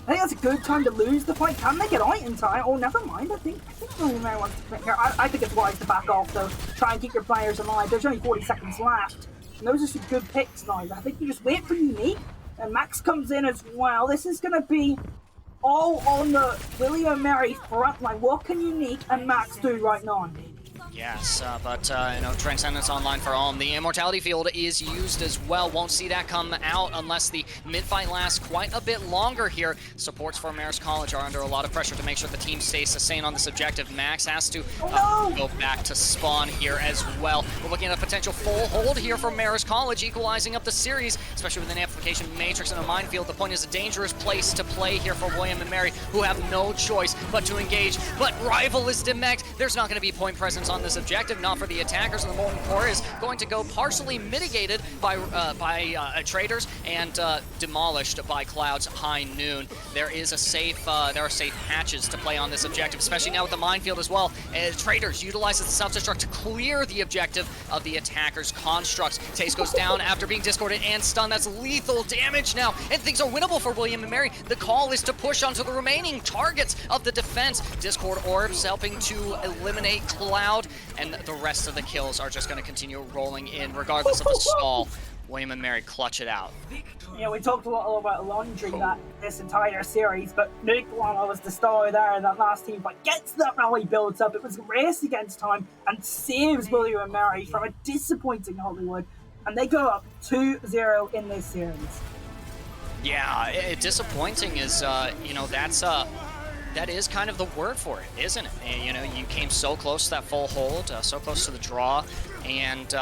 I think that's a good time to lose the fight. Can they get out in time? Oh, never mind. I think William & Mary wants to commit here. I think it's wise to back off, though. Try and keep your players alive. There's only 40 seconds left. And those are some good picks now. I think you just wait for Unique, and Max comes in as well. This is going to be all on the William & Mary front line. What can Unique and Max do right now? Yes, but you know, Transcendence online for Alm. The Immortality Field is used as well. Won't see that come out unless the mid-fight lasts quite a bit longer here. Supports for Marist College are under a lot of pressure to make sure the team stays sustained on this objective. Max has to go back to spawn here as well. We're looking at a potential full hold here for Marist College, equalizing up the series, especially with an amplification matrix and a minefield. The point is a dangerous place to play here for William & Mary, who have no choice but to engage. But Rival is demeched. There's not going to be point presence on this objective, not for the attackers, and the Molten Core is going to go partially mitigated by traders and demolished by Cloud's High Noon. There is a safe, there are safe patches to play on this objective, especially now with the minefield as well. Traders utilizes the self-destruct to clear the objective of the attackers' constructs. Taste goes down after being discorded and stunned. That's lethal damage now, and things are winnable for William & Mary. The call is to push onto the remaining targets of the defense. Discord Orbs helping to eliminate Cloud, and the rest of the kills are just going to continue rolling in regardless of the stall. William & Mary clutch it out. Yeah, we talked a lot about laundry this entire series, but Nick was the star there in that last team fight. Gets that rally built up. It was a race against time and saves William & Mary from a disappointing Hollywood, and they go up 2-0 in this series. Yeah, disappointing is, you know, that is kind of the word for it, isn't it? And, you know, you came so close to that full hold, so close to the draw, and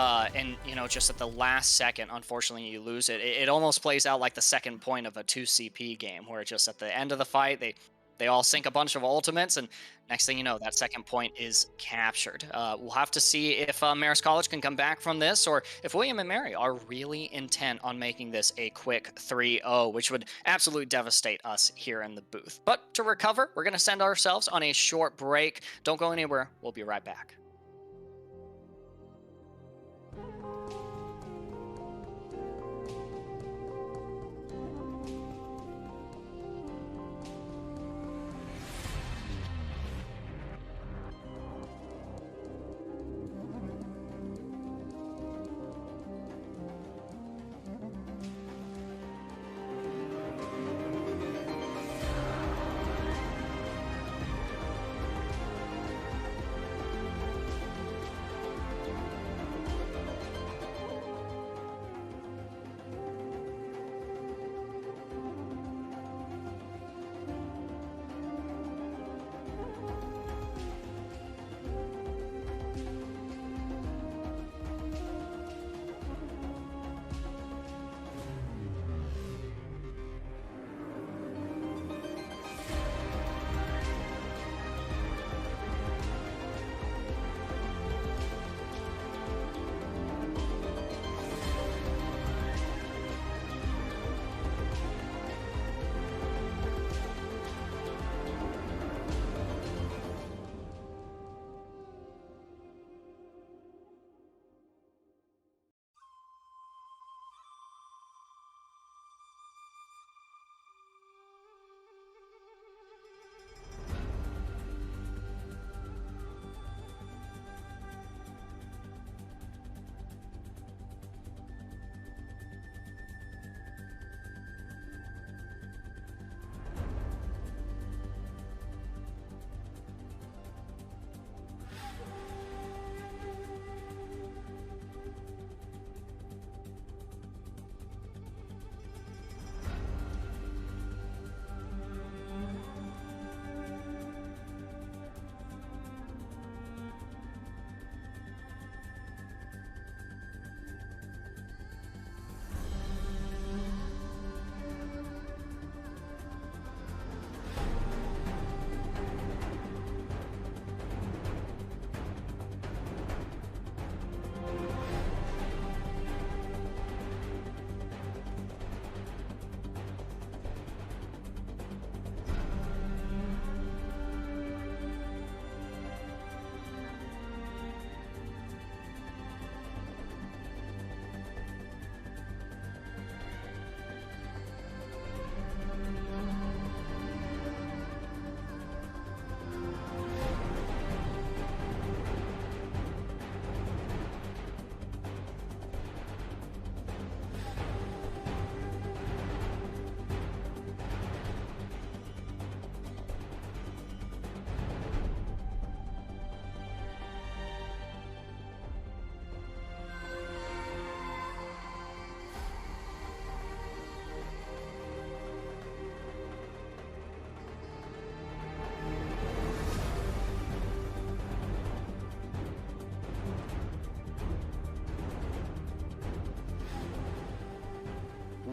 you know, just at the last second, unfortunately, you lose it. It almost plays out like the second point of a 2CP game, where just at the end of the fight, they all sink a bunch of ultimates, and next thing you know, that second point is captured. We'll have to see if Marist College can come back from this, or if William & Mary are really intent on making this a quick 3-0, which would absolutely devastate us here in the booth. But to recover, we're going to send ourselves on a short break. Don't go anywhere. We'll be right back.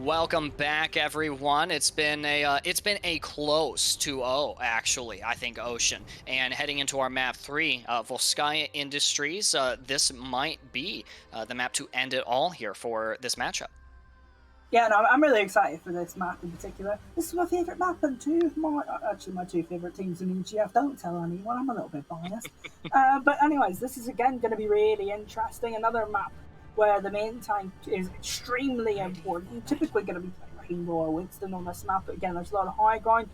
Welcome back, everyone. It's been a close 2-0 actually. I think Ocean, and heading into our map 3, Volskaya Industries. This might be the map to end it all here for this matchup. Yeah, no, I'm really excited for this map in particular. This is my favourite map, and my two favourite teams in EGF. Don't tell anyone, I'm a little bit biased. But anyways, this is again going to be really interesting. Another map where the main tank is extremely important. You're typically going to be playing Rainbow or Winston on this map, but again, there's a lot of high ground.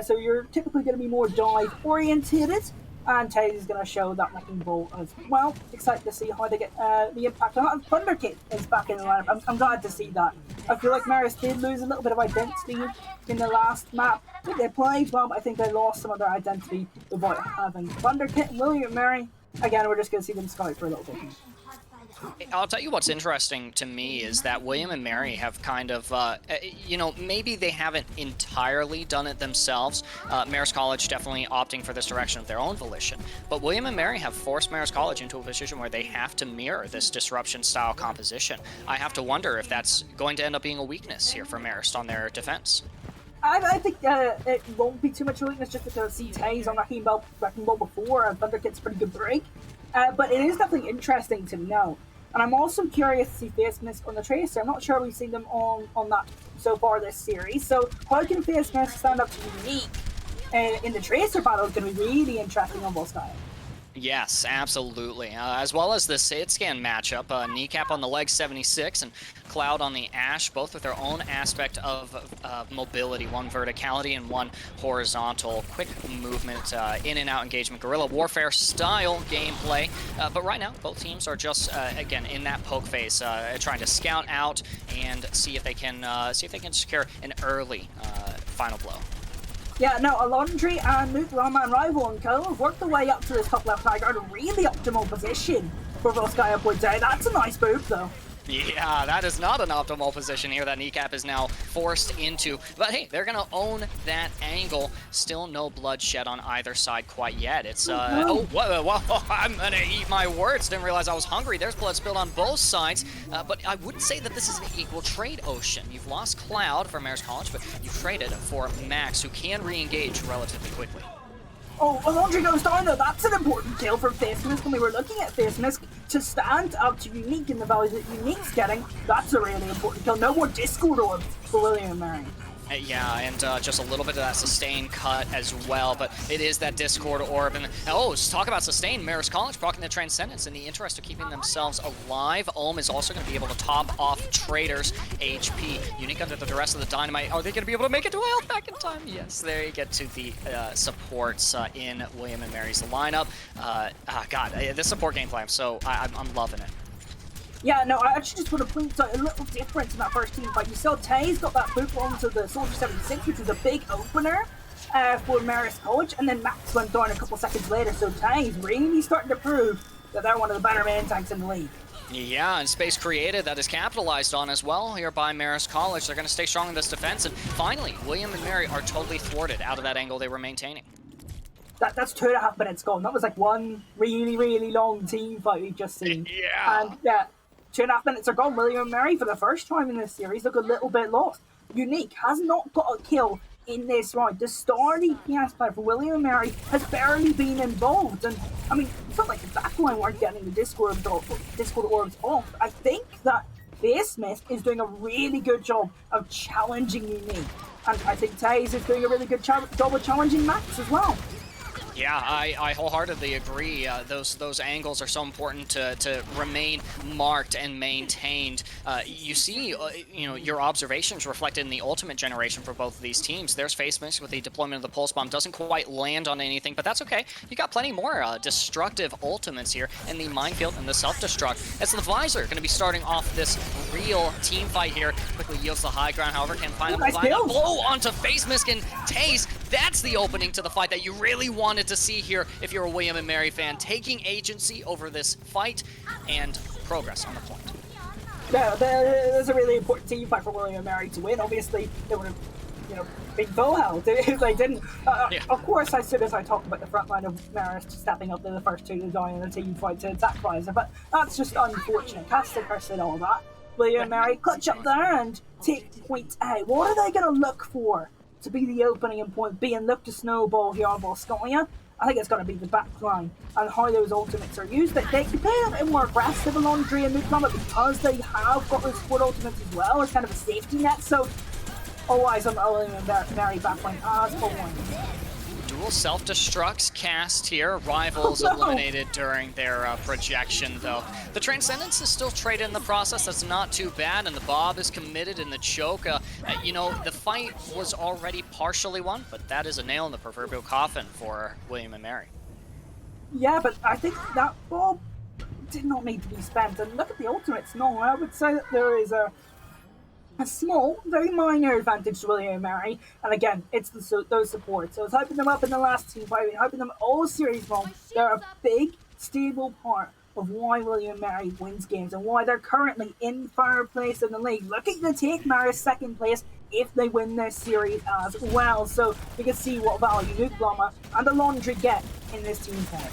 So you're typically going to be more dive orientated, and Taze is going to show that wrecking ball as well. Excited to see how they get the impact on that. And Thunder Kid is back in the lineup. I'm glad to see that. I feel like Marist did lose a little bit of identity in the last map. I think they played well, but I think they lost some of their identity without having Thunder Kid and William Mary. Again, we're just going to see them scout for a little bit. I'll tell you what's interesting to me is that William and Mary have kind of, maybe they haven't entirely done it themselves. Marist College definitely opting for this direction of their own volition. But William and Mary have forced Marist College into a position where they have to mirror this disruption-style composition. I have to wonder if that's going to end up being a weakness here for Marist on their defense. I think it won't be too much of a weakness just because I've seen Taze on Wrecking Ball before, and Thunder Kid's a pretty good break. But it is definitely interesting to know. And I'm also curious to see Face Mist on the Tracer. I'm not sure we've seen them on that so far this series. So how can Face Mist stand up to Unique in the Tracer battle is going to be really interesting on Volskaya. Yes, absolutely. As well as the Sid Scan matchup, Kneecap on the leg 76 and Cloud on the Ash, both with their own aspect of mobility, one verticality and one horizontal. Quick movement, in and out engagement, guerrilla warfare style gameplay. But right now, both teams are just, again, in that poke phase, trying to scout out and see if they can secure an early final blow. Yeah, no, Alondri and Luke Rama and Rival and Co have worked their way up to this top left high ground, a really optimal position for Volskaya points out. That's a nice move, though. Yeah, that is not an optimal position here that Kneecap is now forced into. But hey, they're going to own that angle. Still no bloodshed on either side quite yet. It's, whoa, I'm going to eat my words. Didn't realize I was hungry. There's blood spilled on both sides. But I wouldn't say that this is an equal trade, Ocean. You've lost Cloud for Marist College, but you've traded for Max, who can re-engage relatively quickly. Oh, Alondri goes down though. That's an important kill from Face Mist when we were looking at Face Mist to stand up to Unique in the values that Unique's getting. That's a really important kill. No more Discord orbs for William and Mary. Yeah, and just a little bit of that sustain cut as well, but it is that Discord orb. And let's talk about sustain. Marist College proccing the Transcendence in the interest of keeping themselves alive. Ohm is also going to be able to top off Trader's HP. Unique under the duress of the Dynamite. Are they going to be able to make it to a health back in time? Yes, there you get to the supports in William and Mary's lineup. God, this support gameplay, I'm loving it. Yeah, no, I actually just want to point out a little difference in that first team fight. You saw Taze got that boot onto the Soldier 76, which was a big opener for Marist College, and then Max went down a couple seconds later, so Taze really starting to prove that they're one of the better main tanks in the league. Yeah, and space created that is capitalized on as well here by Marist College. They're going to stay strong in this defense, and finally, William and Mary are totally thwarted out of that angle they were maintaining. That's 2.5 minutes gone. That was like one really, really long team fight we've just seen. Yeah. And yeah, 2.5 minutes are gone. William and Mary, for the first time in this series, look a little bit lost. Unique has not got a kill in this round. The star DPS player for William and Mary has barely been involved. And I mean, it's not like the backline weren't getting the Discord orbs off. I think that Face Mist is doing a really good job of challenging Unique. And I think Taze is doing a really good job of challenging Max as well. Yeah, I wholeheartedly agree. Those angles are so important to remain marked and maintained. You see, your observations reflected in the ultimate generation for both of these teams. There's Face Mist with the deployment of the Pulse Bomb. Doesn't quite land on anything, but that's okay. You got plenty more destructive ultimates here in the Minefield and the Self-Destruct. As the Visor going to be starting off this real team fight here. Quickly yields the high ground, however, can find a blow onto Face Mist and Taze. That's the opening to the fight that you really wanted to see here if you're a William and Mary fan, taking agency over this fight and progress on the point. Yeah, there's a really important team fight for William and Mary to win. Obviously, they would have, been full health if they didn't. Of course, as soon as I talk about the front line of Marist stepping up, they're the first two to die in the team fight to attack Visor, but that's just unfortunate. Casting curse and all that. William Mary clutch up there and take point A. What are they going to look for to be the opening in point B and look to snowball here on Volskaya? I think it's going to be the back line and how those ultimates are used. They can play a bit more aggressive in Laundry and Newcomer because they have got those support ultimates as well. It's kind of a safety net. So, all eyes on the William Mary back line as always. Dual self-destructs cast here. Rivals eliminated during their projection, though. The Transcendence is still traded in the process. That's not too bad, and the Bob is committed in the choke. You know, the fight was already partially won, but that is a nail in the proverbial coffin for William and Mary. Yeah, but I think that Bob did not need to be spent. And look at the ultimates. No, I would say that there is a small, very minor advantage to William and Mary, and again, it's those supports. So it's hyping them up in the last team fight, hyping them all series long. They're a big, stable part of why William and Mary wins games and why they're currently in third place in the league, looking to take Marist second place if they win this series as well. So we can see what value Nuke Llama and the Laundry get in this team fight.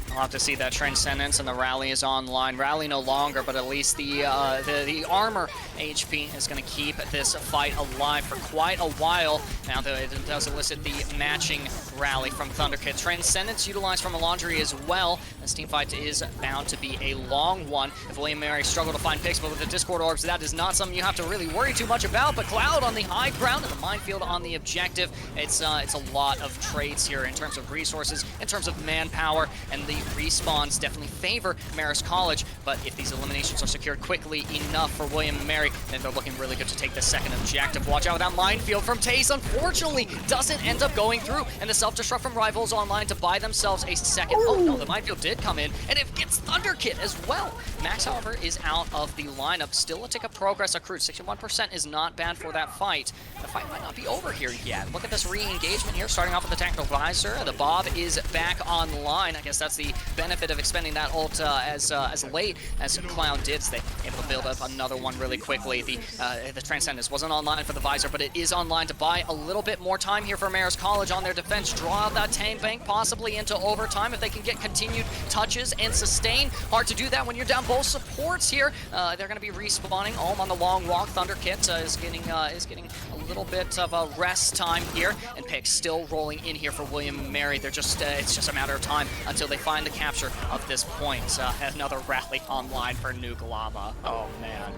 We'll have to see that Transcendence and the Rally is online. Rally no longer, but at least the armor HP is going to keep this fight alive for quite a while. Now that it does elicit the matching Rally from Thunderkid. Transcendence utilized from a Laundry as well. This team fight is bound to be a long one. If William and Mary struggle to find picks, but with the Discord Orbs, that is not something you have to really worry too much about. But Cloud on the high ground and the minefield on the objective. It's a lot of trades here in terms of resources, in terms of manpower, and the respawns definitely favor Marist College, but if these eliminations are secured quickly enough for William and Mary, then they're looking really good to take the second objective. Watch out with that minefield from Taze. Unfortunately, doesn't end up going through, and the self-destruct from Rivals online to buy themselves a second. Oh no, the minefield did come in, and it gets Thunderkit as well. Max, however, is out of the lineup. Still a tick of progress accrued. 61% is not bad for that fight. The fight might not be over here yet. Look at this re-engagement here, starting off with the Tactical Visor. The Bob is back online. I guess that's the benefit of expending that ult as late as Cloud did. So they able to build up another one really quickly. The Transcendence wasn't online for the Visor, but it is online to buy a little bit more time here for Marist College on their defense. Draw out that tank bank, possibly into overtime if they can get continued touches and sustain. Hard to do that when you're down both supports here. They're going to be respawning. Home on the long walk. Thunderkit is getting a little bit of a rest time here, and Pick still rolling in here for William and Mary. They're just it's just a matter of time until they find the capture of this point. Another rally online for Nuke Llama. Oh man.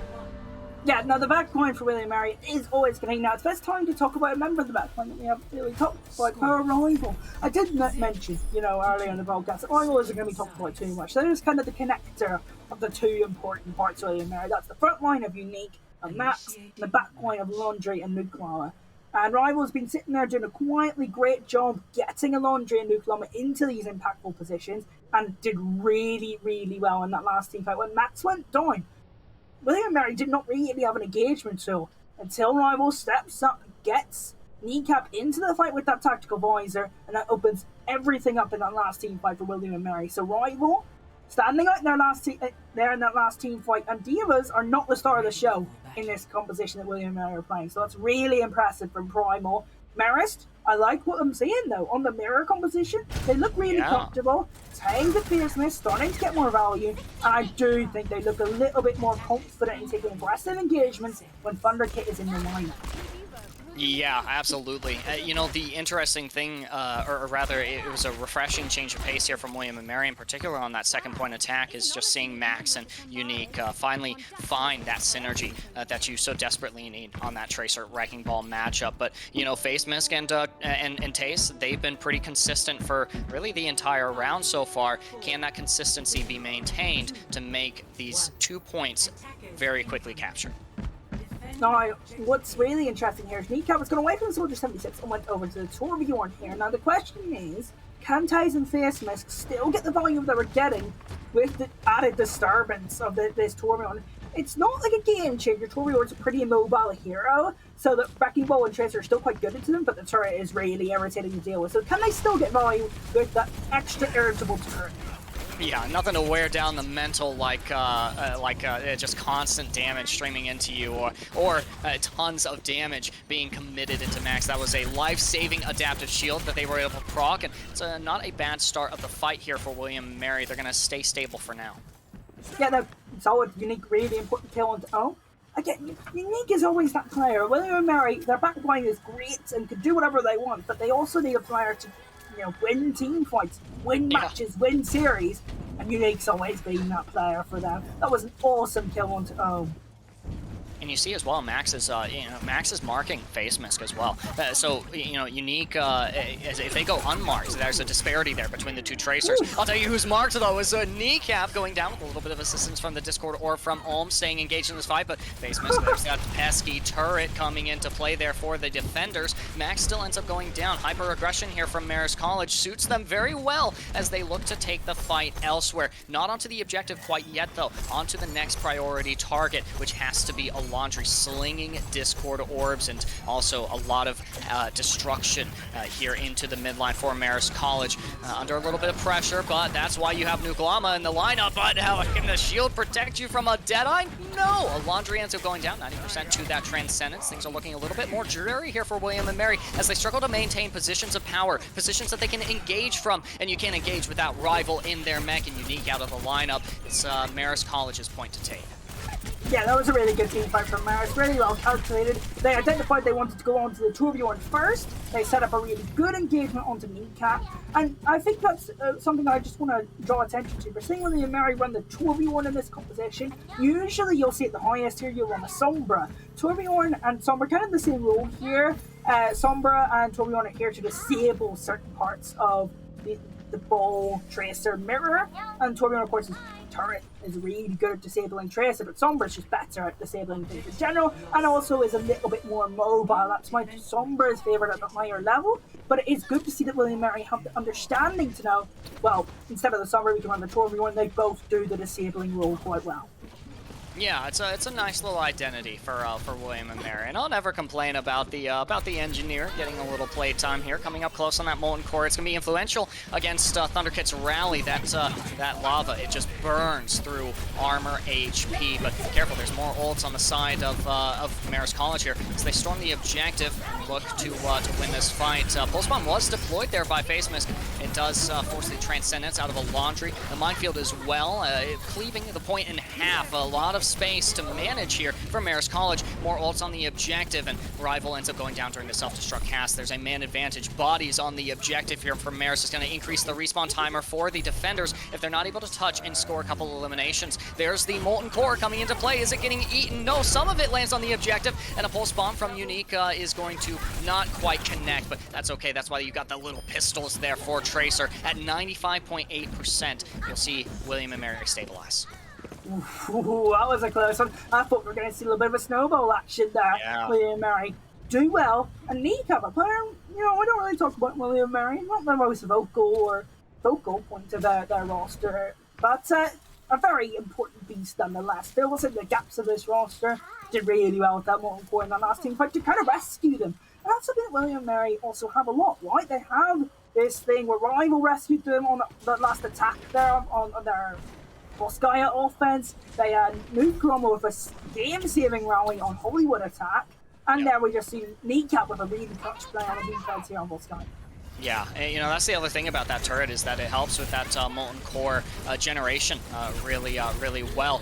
Yeah, now the backline for William and Mary is always getting now. It's best time to talk about a member of the backline that we haven't really talked about, our Rival. I did mention, earlier in the podcast, that Rival isn't going to be talked about too much. They're just kind of the connector of the two important parts of William and Mary. That's the front line of Unique and Max, and the back line of Laundry and Nuke Llama. And Rival's been sitting there doing a quietly great job getting a Laundry and Nuke Llama into these impactful positions and did really, really well in that last team fight. When Max went down, William and Mary did not really have an engagement tool until Rival steps up, gets Kneecap into the fight with that Tactical Visor, and that opens everything up in that last team fight for William and Mary. So Rival standing out in their in that last team fight, and Divas are not the star of the show in this composition that William and Mary are playing. So that's really impressive from Primal. Marist, I like what I'm seeing though. On the mirror composition, they look really comfortable. Tying the fierceness, starting to get more value, and I do think they look a little bit more confident in taking aggressive engagements when Thunderkit is in the lineup. Yeah, absolutely. The interesting thing, or rather, it was a refreshing change of pace here from William and Mary, in particular on that second point attack, is just seeing Max and Unique finally find that synergy that you so desperately need on that Tracer Wrecking Ball matchup. But, Face Misk and Tace, they've been pretty consistent for really the entire round so far. Can that consistency be maintained to make these 2 points very quickly captured? Now, what's really interesting here is Kneecap was going away from the Soldier 76 and went over to the Torbjorn here. Now, the question is, can Taze and Face Misk still get the volume they were getting with the added disturbance of this Torbjorn? It's not like a game changer. Torbjorn's a pretty immobile hero, so the Wrecking Ball and Tracer are still quite good into them, but the turret is really irritating to deal with. So can they still get volume with that extra irritable turret? Yeah, nothing to wear down the mental like just constant damage streaming into you, or tons of damage being committed into Max. That was a life-saving adaptive shield that they were able to proc, and it's not a bad start of the fight here for William and Mary. They're going to stay stable for now. Yeah, no, solid, Unique, really important kill on again, Unique is always that player. William and Mary, their back line is great and can do whatever they want, but they also need a player to, win team fights, win matches, win series, and Unique's always been that player for them. That was an awesome kill on And you see as well, Max is Max is marking Face Misk as well. So Unique, if they go unmarked, there's a disparity there between the two tracers. I'll tell you who's marked though is Kneecap going down with a little bit of assistance from the Discord or from Olm staying engaged in this fight. But Face Misk, there's that pesky turret coming into play there for the defenders. Max still ends up going down. Hyper aggression here from Marist College suits them very well as they look to take the fight elsewhere. Not onto the objective quite yet though. Onto the next priority target, which has to be a Laundry slinging Discord orbs and also a lot of destruction here into the midline for Marist College. Under a little bit of pressure, but that's why you have Nuklama in the lineup. But how can the shield protect you from a Deadeye? No! A Laundry ends up going down 90% to that Transcendence. Things are looking a little bit more dreary here for William and Mary as they struggle to maintain positions of power, positions that they can engage from, and you can't engage without Rival in their mech and Unique out of the lineup. It's Marist College's point to take. Yeah, that was a really good team fight from Marist, really well calculated. They identified they wanted to go on to the 2v1 first. They set up a really good engagement onto Kneecap, and I think that's something I just want to draw attention to. We're seeing William and Mary run the 2v1 in this composition. Usually you'll see at the highest here, you'll run a Sombra. 2v1 and Sombra kind of the same role here. Sombra and 2v1 are here to disable certain parts of the ball, tracer, mirror, and 2v1 of course is turret is really good at disabling Tracer, but Sombra's just better at disabling things in general, and also is a little bit more mobile. That's why Sombra's favourite at the higher level, but it is good to see that William and Mary have the understanding to know, well, instead of the Sombra we can run the 2v1, they both do the disabling role quite well. Yeah, it's a nice little identity for William and Mary, and I'll never complain about the engineer getting a little play time here, coming up close on that molten core. It's gonna be influential against Thunderkit's rally. That lava, it just burns through armor HP. But careful, there's more ults on the side of Marist College here as they storm the objective and look to win this fight. Pulse Bomb was deployed there by Face Misk. It does force the Transcendence out of a Laundry. The minefield as well, cleaving the point in half. A lot of space to manage here for Marist College. More ults on the objective, and Rival ends up going down during the self-destruct cast. There's a man advantage. Bodies on the objective here from Marist is going to increase the respawn timer for the defenders if they're not able to touch and score a couple eliminations. There's the molten core coming into play. Is it getting eaten? No, some of it lands on the objective, and a pulse bomb from Unique is going to not quite connect, but that's okay. That's why you got the little pistols there for Tracer. At 95.8%, you'll see William and Mary stabilize. Ooh, that was a close one. I thought we were going to see a little bit of a snowball action there. Yeah. William and Mary do well, and Kneecap, a player, we don't really talk about William and Mary, not the most vocal point of their roster, but a very important beast nonetheless. Fills in the gaps of this roster, did really well with that molten core in the last team fight to kind of rescue them. And that's something that William and Mary also have a lot, right? They have this thing where Rival rescued them on the last attack there on their Volskaya offense. They had Nuklama with a game-saving rally on Hollywood attack, and there we just see Kneecap with a really clutch play on the defense here on Volskaya. Yeah, and, that's the other thing about that turret is that it helps with that molten core generation really well.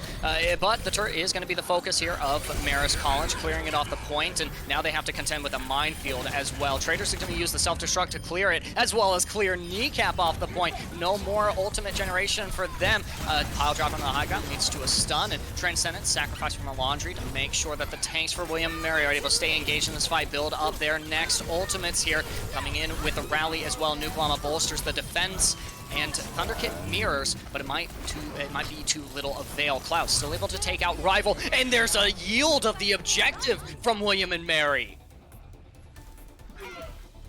But the turret is going to be the focus here of Marist College, clearing it off the point, and now they have to contend with a minefield as well. Traders are going to use the self-destruct to clear it, as well as clear Kneecap off the point. No more ultimate generation for them. Pile drop on the high ground leads to a stun, and Transcendence sacrifice from a Laundry to make sure that the tanks for William and Mary are able to stay engaged in this fight, build up their next ultimates here, coming in with a rally as well. Nuklama bolsters the defense, and Thunderkit mirrors, but it might be too little avail. Klaus still able to take out Rival, and there's a yield of the objective from William and Mary.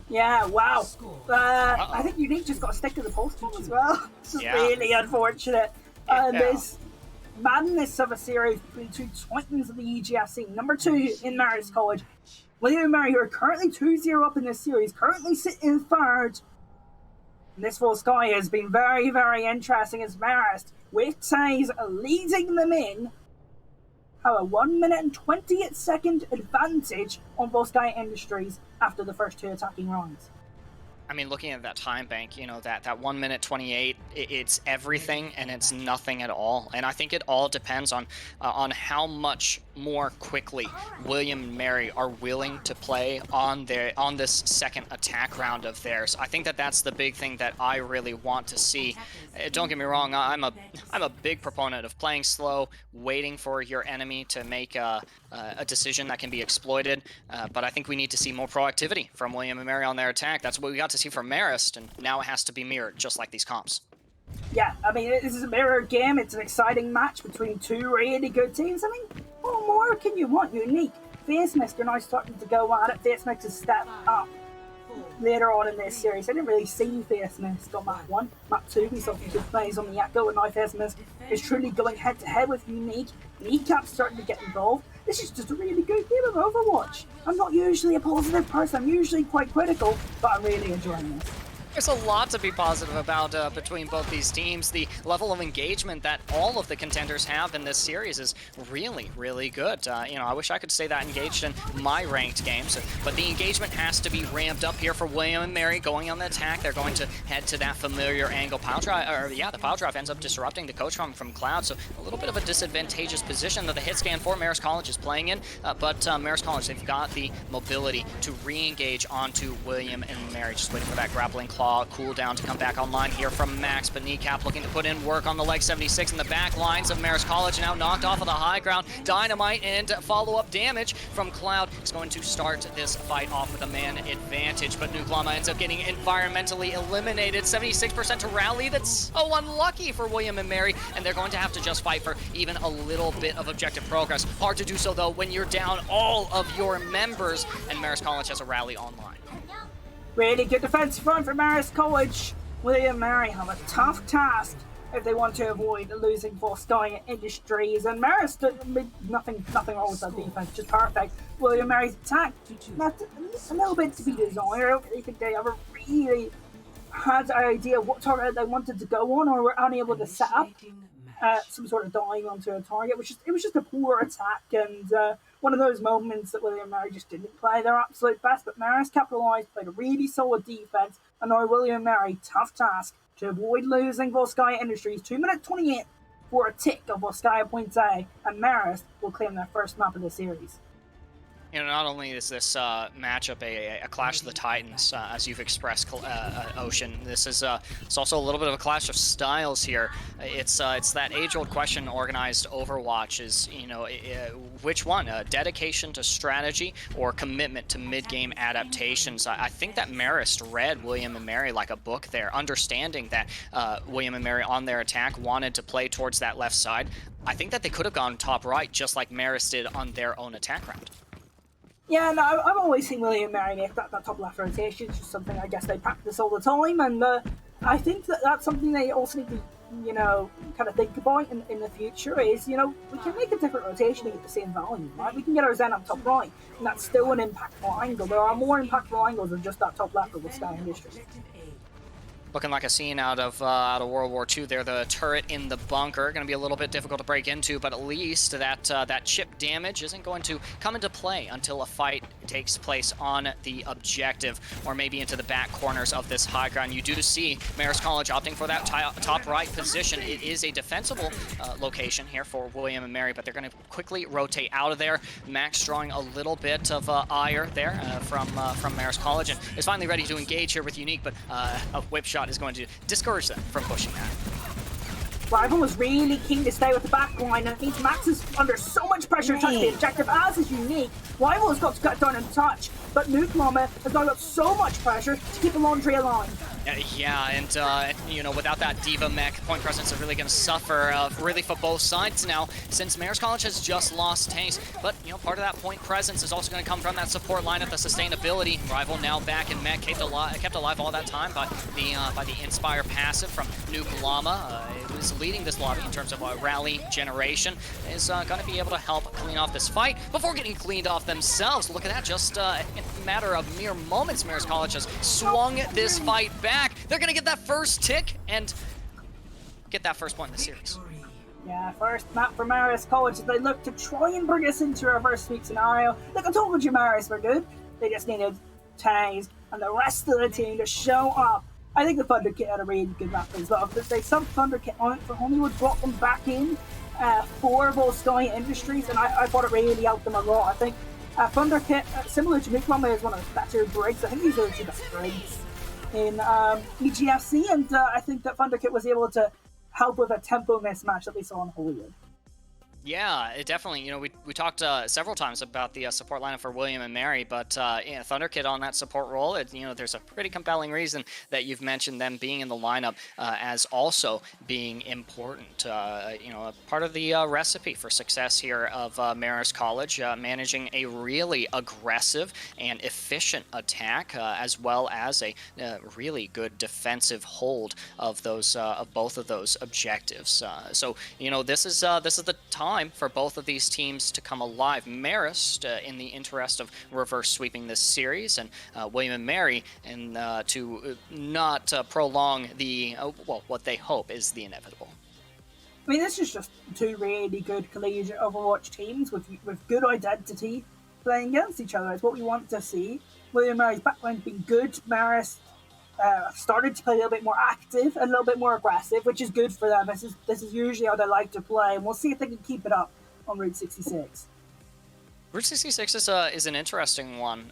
Yeah, wow. I think Unique just got to stick to the post bomb as well. This is really unfortunate. This madness of a series between two titans of the EGFC. Number 2 in Marist College. William and Mary, who are currently 2-0 up in this series, currently sitting third. And this Volskaya has been very, very interesting as Marist, with Taze leading them in, have a 1 minute and 20th second advantage on Volskaya Industries after the first 2 attacking rounds. I mean, looking at that time bank, you know, that 1 minute 28, it's everything and it's nothing at all. And I think it all depends on how much more quickly William and Mary are willing to play on this second attack round of theirs. I think that that's the big thing that I really want to see. Don't get me wrong, I'm a big proponent of playing slow, waiting for your enemy to make a decision that can be exploited. But I think we need to see more proactivity from William and Mary on their attack. That's what we got to see from Marist, and now it has to be mirrored, just like these comps. Yeah, I mean, this is a mirror game. It's an exciting match between two really good teams. I mean, what more can you want? Unique. Face Mist are now starting to go at it. Face Mist has stepped up later on in this series. I didn't really see Face Mist on map 1. Map 2, we saw some good plays on the Echo, and now Face Mist is truly going head-to-head with Unique. Kneecap's starting to get involved. This is just a really good game of Overwatch. I'm not usually a positive person. I'm usually quite critical, but I'm really enjoying this. There's a lot to be positive about between both these teams. The level of engagement that all of the contenders have in this series is really, really good. You know, I wish I could say that engaged in my ranked games, but the engagement has to be ramped up here for William and Mary going on the attack. They're going to head to that familiar angle. The pile drive ends up disrupting the coach from Cloud, so a little bit of a disadvantageous position that the hit scan for Marist College is playing in, but Marist College, they've got the mobility to re-engage onto William and Mary, just waiting for that grappling claw cooldown to come back online here from Max, but Kneecap looking to put in work on the leg 76 in the back lines of Marist College, now knocked off of the high ground. Dynamite and follow-up damage from Cloud is going to start this fight off with a man advantage, but Nuke Llama ends up getting environmentally eliminated. 76% to rally. That's so unlucky for William and Mary, and they're going to have to just fight for even a little bit of objective progress. Hard to do so, though, when you're down all of your members, and Marist College has a rally online. Really good defensive front for Marist College. William and Mary have a tough task if they want to avoid losing for Sky Industries. And Marist, nothing wrong with that defense, just perfect. William and Mary's attack, left a little bit to be desired. I don't really think they ever really had an idea what target they wanted to go on, or were unable to set up some sort of dying onto a target. It was just a poor attack, and one of those moments that William and Mary just didn't play their absolute best, but Marist capitalized, played a really solid defense, and now William and Mary, tough task to avoid losing Volskaya Industries. 2 minutes 28 for a tick of Volskaya Point A, and Marist will claim their first map of the series. You know, not only is this matchup a clash of the titans, as you've expressed, Ocean. This is it's also a little bit of a clash of styles here. It's that age-old question. Organized Overwatch is, you know, which one? Dedication to strategy or commitment to mid-game adaptations? I think that Marist read William and Mary like a book there, understanding that William and Mary on their attack wanted to play towards that left side. I think that they could have gone top right, just like Marist did on their own attack round. Yeah, no, I've always seen William and Mary make that top left rotation. It's just something I guess they practice all the time, and I think that that's something they also need to, you know, kind of think about in the future is, you know, we can make a different rotation to get the same value, right? We can get our Zen up top right, and that's still an impactful angle. There are more impactful angles than just that top left of the Sky Industries. Looking like a scene out of World War II there. The turret in the bunker, going to be a little bit difficult to break into, but at least that chip damage isn't going to come into play until a fight takes place on the objective, or maybe into the back corners of this high ground. You do see Marist College opting for that top right position. It is a defensible location here for William and Mary, but they're going to quickly rotate out of there. Max drawing a little bit of ire there from Marist College, and is finally ready to engage here with Unique, but a whip shot is going to discourage them from pushing that. Rival was really keen to stay with the back line, and it means Max is under so much pressure to touch the objective, as is Unique. Rival has got to cut down and touch, but Nuke Llama has now got so much pressure to keep the laundry aligned. Yeah, and you know, without that Diva mech, point presence is really going to suffer really for both sides now, since Marist College has just lost Taste. But, you know, part of that point presence is also going to come from that support lineup, the sustainability. Rival now back in mech, kept alive all that time by the Inspire passive from Nuke Llama. It was leading this lobby in terms of rally generation. Is going to be able to help clean off this fight before getting cleaned off themselves. Look at that, just in a matter of mere moments, Marist College has swung this fight back. They're going to get that first tick and get that first point in the series. Yeah, first map for Marist College as they look to try and bring us into a reverse sweep scenario. Look, I told you Marist were good. They just needed Taze and the rest of the team to show up. I think the Thunder Kit had a really good map as well. They subbed Thunder Kit on it for Hollywood, brought them back in for Volskaya Industries, and I thought it really helped them a lot. I think Thunder Kit, similar to Nuclear, is one of the better Brigs. I think these are the two best Brigs in EGFC, and I think that Thunder Kit was able to help with a tempo mismatch that we saw in Hollywood. Yeah, it definitely, you know, we talked several times about the support lineup for William and Mary, but yeah, Thunder Kid on that support role, you know, there's a pretty compelling reason that you've mentioned them being in the lineup as also being important. You know, a part of the recipe for success here of Marist College, managing a really aggressive and efficient attack, as well as a really good defensive hold of those of both of those objectives. So, you know, this is the time for both of these teams to come alive. Marist, in the interest of reverse sweeping this series, and William and Mary, and to not prolong the well, what they hope is the inevitable. I mean, this is just two really good collegiate Overwatch teams with good identity playing against each other. It's what we want to see. William and Mary's backline's been good. Marist started to play a little bit more active, a little bit more aggressive, which is good for them. This is usually how they like to play, and we'll see if they can keep it up on Route 66. Route 66 is an interesting one.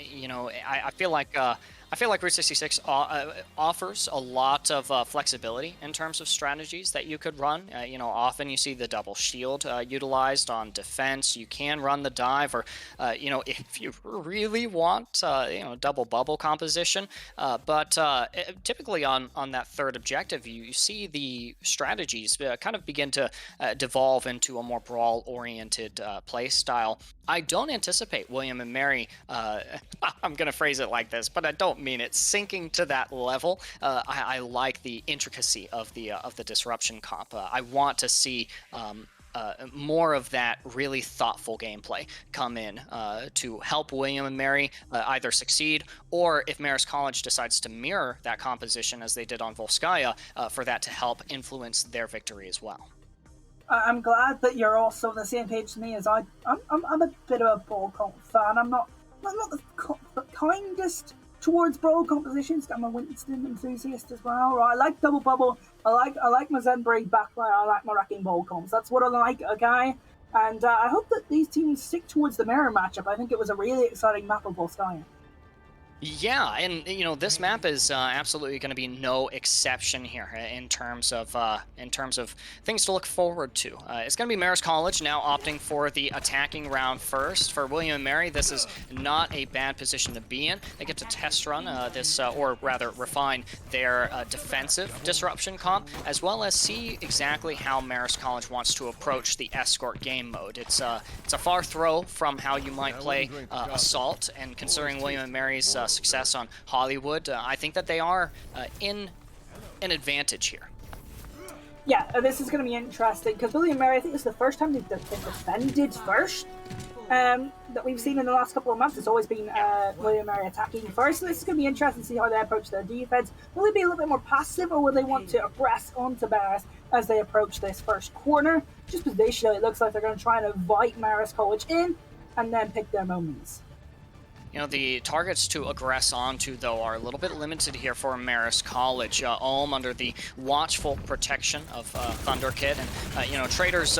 You know, I feel like Route 66 offers a lot of flexibility in terms of strategies that you could run. You know, often you see the double shield utilized on defense. You can run the dive, or you know, if you really want, you know, double bubble composition. But typically on that third objective, you see the strategies kind of begin to devolve into a more brawl-oriented play style. I don't anticipate William and Mary, I'm going to phrase it like this, but I don't mean it, sinking to that level. I like the intricacy of the disruption comp. I want to see more of that really thoughtful gameplay come in to help William and Mary either succeed, or if Marist College decides to mirror that composition as they did on Volskaya, for that to help influence their victory as well. I'm glad that you're also on the same page as me, as I'm a bit of a brawl comp fan. I'm not the kindest towards brawl compositions. I'm a Winston enthusiast as well. Right? I like double bubble. I like my Zenbreak backline. I like my wrecking ball comps. That's what I like. Okay, and I hope that these teams stick towards the mirror matchup. I think it was a really exciting map of Volskaya. Yeah, and you know, this map is absolutely going to be no exception here in terms of things to look forward to. It's going to be Marist College now opting for the attacking round first. For William and Mary, this is not a bad position to be in. They get to test run this, or rather refine their defensive disruption comp, as well as see exactly how Marist College wants to approach the escort game mode. It's a far throw from how you might play Assault, and considering William and Mary's success on Hollywood, I think that they are in an advantage here. Yeah, this is going to be interesting because William and Mary, I think it's the first time they've defended first that we've seen in the last couple of months. It's always been William and Mary attacking first, so this is going to be interesting to see how they approach their defense. Will they be a little bit more passive, or will they want to press onto Marist as they approach this first corner? Just positionally, it looks like they're going to try and invite Marist College in and then pick their moments. You know, the targets to aggress onto, though, are a little bit limited here for Marist College. Ulm under the watchful protection of Thunder Kid, and, you know, traders,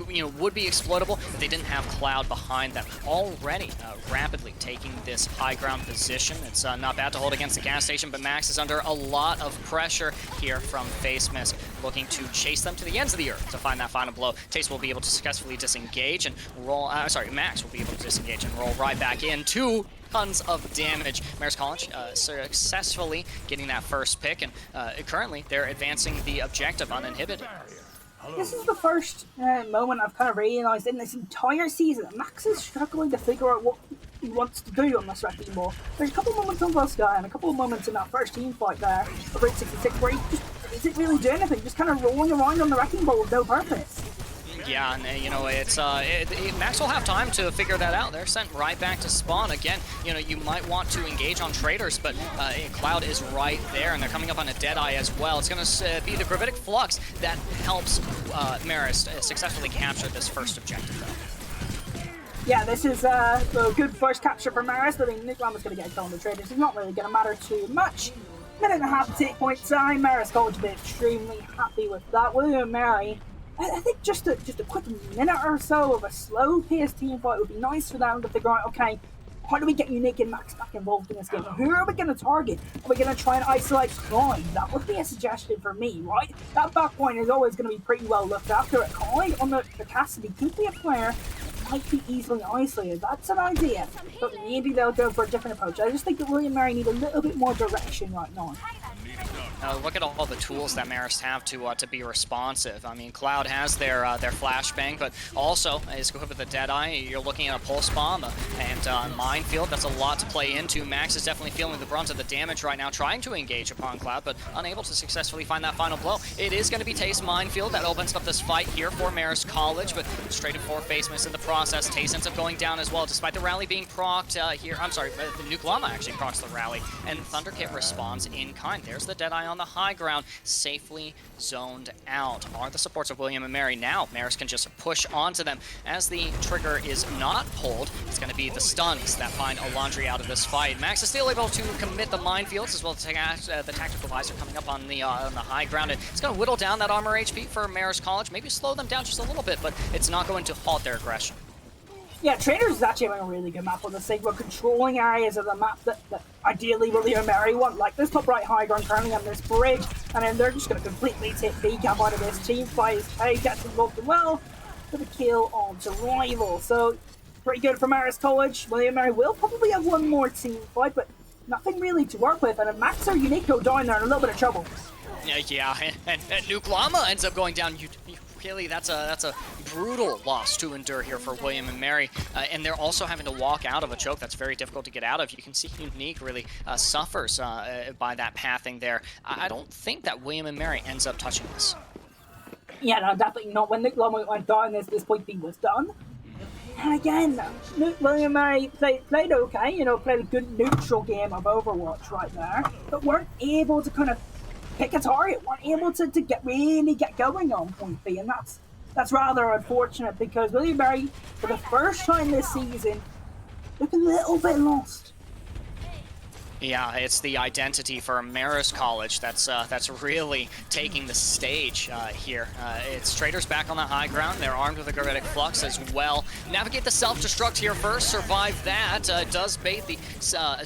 you know, would be exploitable if they didn't have Cloud behind them. Already rapidly taking this high ground position. It's not bad to hold against the gas station, but Max is under a lot of pressure here from Face Mist, looking to chase them to the ends of the earth to find that final blow. Taste will be able to successfully disengage and roll, Max will be able to disengage and roll right back into tons of damage. Marist College successfully getting that first pick, and currently they're advancing the objective uninhibited. This is the first moment I've kind of realised in this entire season that Max is struggling to figure out what he wants to do on this wrecking ball. There's a couple of moments on Volskaya and a couple of moments in that first team fight there, of Route 66, where he just isn't really doing anything, just kind of rolling around on the wrecking ball with no purpose. Yeah, and you know, it's Max will have time to figure that out. They're sent right back to spawn again. You know, you might want to engage on traders, but Cloud is right there, and they're coming up on a Deadeye as well. It's going to be the Gravitic Flux that helps Marist successfully capture this first objective, though. Yeah, this is a good first capture for Marist. I think Nick Lambert's going to get a kill on the traders. It's not really going to matter too much. Minute and a half to take point time. Marist going to be extremely happy with that. William Mary, I think just a quick minute or so of a slow-paced team fight would be nice for them to figure out, okay, how do we get Unique and Max back involved in this game? Who are we going to target? Are we going to try and isolate Clyde? That would be a suggestion for me, right? That back point is always going to be pretty well looked after at Clyde on the Cassidy. Could be a player might be easily isolated. That's an idea, but maybe they'll go for a different approach. I just think that William Mary need a little bit more direction right now. Look at all the tools that Marist have to be responsive. I mean, Cloud has their flashbang, but also is equipped with a Deadeye. You're looking at a Pulse Bomb and Minefield. That's a lot to play into. Max is definitely feeling the brunt of the damage right now, trying to engage upon Cloud, but unable to successfully find that final blow. It is going to be Taste Minefield that opens up this fight here for Marist College, but straight in 4 face miss in the process. Taste ends up going down as well, despite the rally being procced here. I'm sorry, the Nuke Llama actually procs the rally, and Thunderkit responds in kind. There's the Deadeye on the high ground, safely zoned out. Are the supports of William and Mary now? Marist can just push onto them. As the trigger is not pulled, it's going to be the stuns that find Alondri out of this fight. Max is still able to commit the minefields as well as the tactical visor coming up on the high ground. And it's going to whittle down that armor HP for Marist College, maybe slow them down just a little bit, but it's not going to halt their aggression. Yeah, Traders is actually having a really good map on the sake. We're controlling areas of the map that ideally William and Mary want, like this top right high ground currently on this bridge, and then they're just going to completely take B-Cap out of this team fight. Hey, gets involved as well for the kill onto Rival. So, pretty good for Marist College. William and Mary will probably have one more team fight, but nothing really to work with, and Max or Unique go down there in a little bit of trouble. Yeah, and Nuke Llama ends up going down. Really, that's a brutal loss to endure here for William and Mary, and they're also having to walk out of a choke that's very difficult to get out of. You can see Unique really suffers by that pathing there. I don't think that William and Mary ends up touching this. Yeah, no, definitely not. When Nuke Llama went down, this point B was done. And again, William and Mary played okay, you know, played a good neutral game of Overwatch right there, but weren't able to kind of pick a target, weren't able to really get going on point B, and that's rather unfortunate because William Mary, for the first time this season, look a little bit lost. Yeah, it's the identity for Marist College that's really taking the stage here. It's Traders back on the high ground. They're armed with a Goretic Flux as well. Navigate the self-destruct here first. Survive that. Does bait the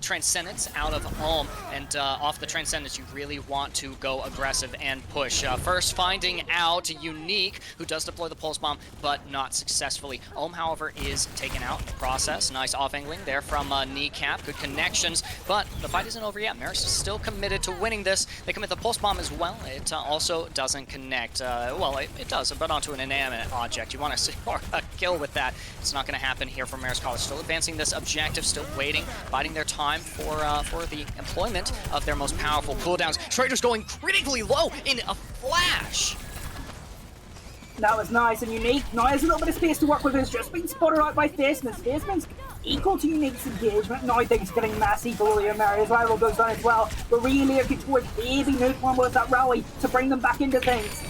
Transcendence out of Ulm. And off the Transcendence, you really want to go aggressive and push. First, finding out Unique, who does deploy the Pulse Bomb, but not successfully. Ulm, however, is taken out in the process. Nice off-angling there from Kneecap. Good connections, but the fight isn't over yet. Marist is still committed to winning this. They commit the Pulse Bomb as well. It also doesn't connect. Well, it does, but onto an inanimate object. You want to score a kill with that. It's not going to happen here for Marist College. Still advancing this objective, still waiting, biding their time for the employment of their most powerful cooldowns. Traders going critically low in a flash. That was nice and Unique. Now has a little bit of space to work with. It's just been spotted out by Faceman's. Faceman's equal to Unique's engagement. Now things getting messy for William Mary's rival goes down as well. But really looking towards baby Nuke Llama with that rally to bring them back into things.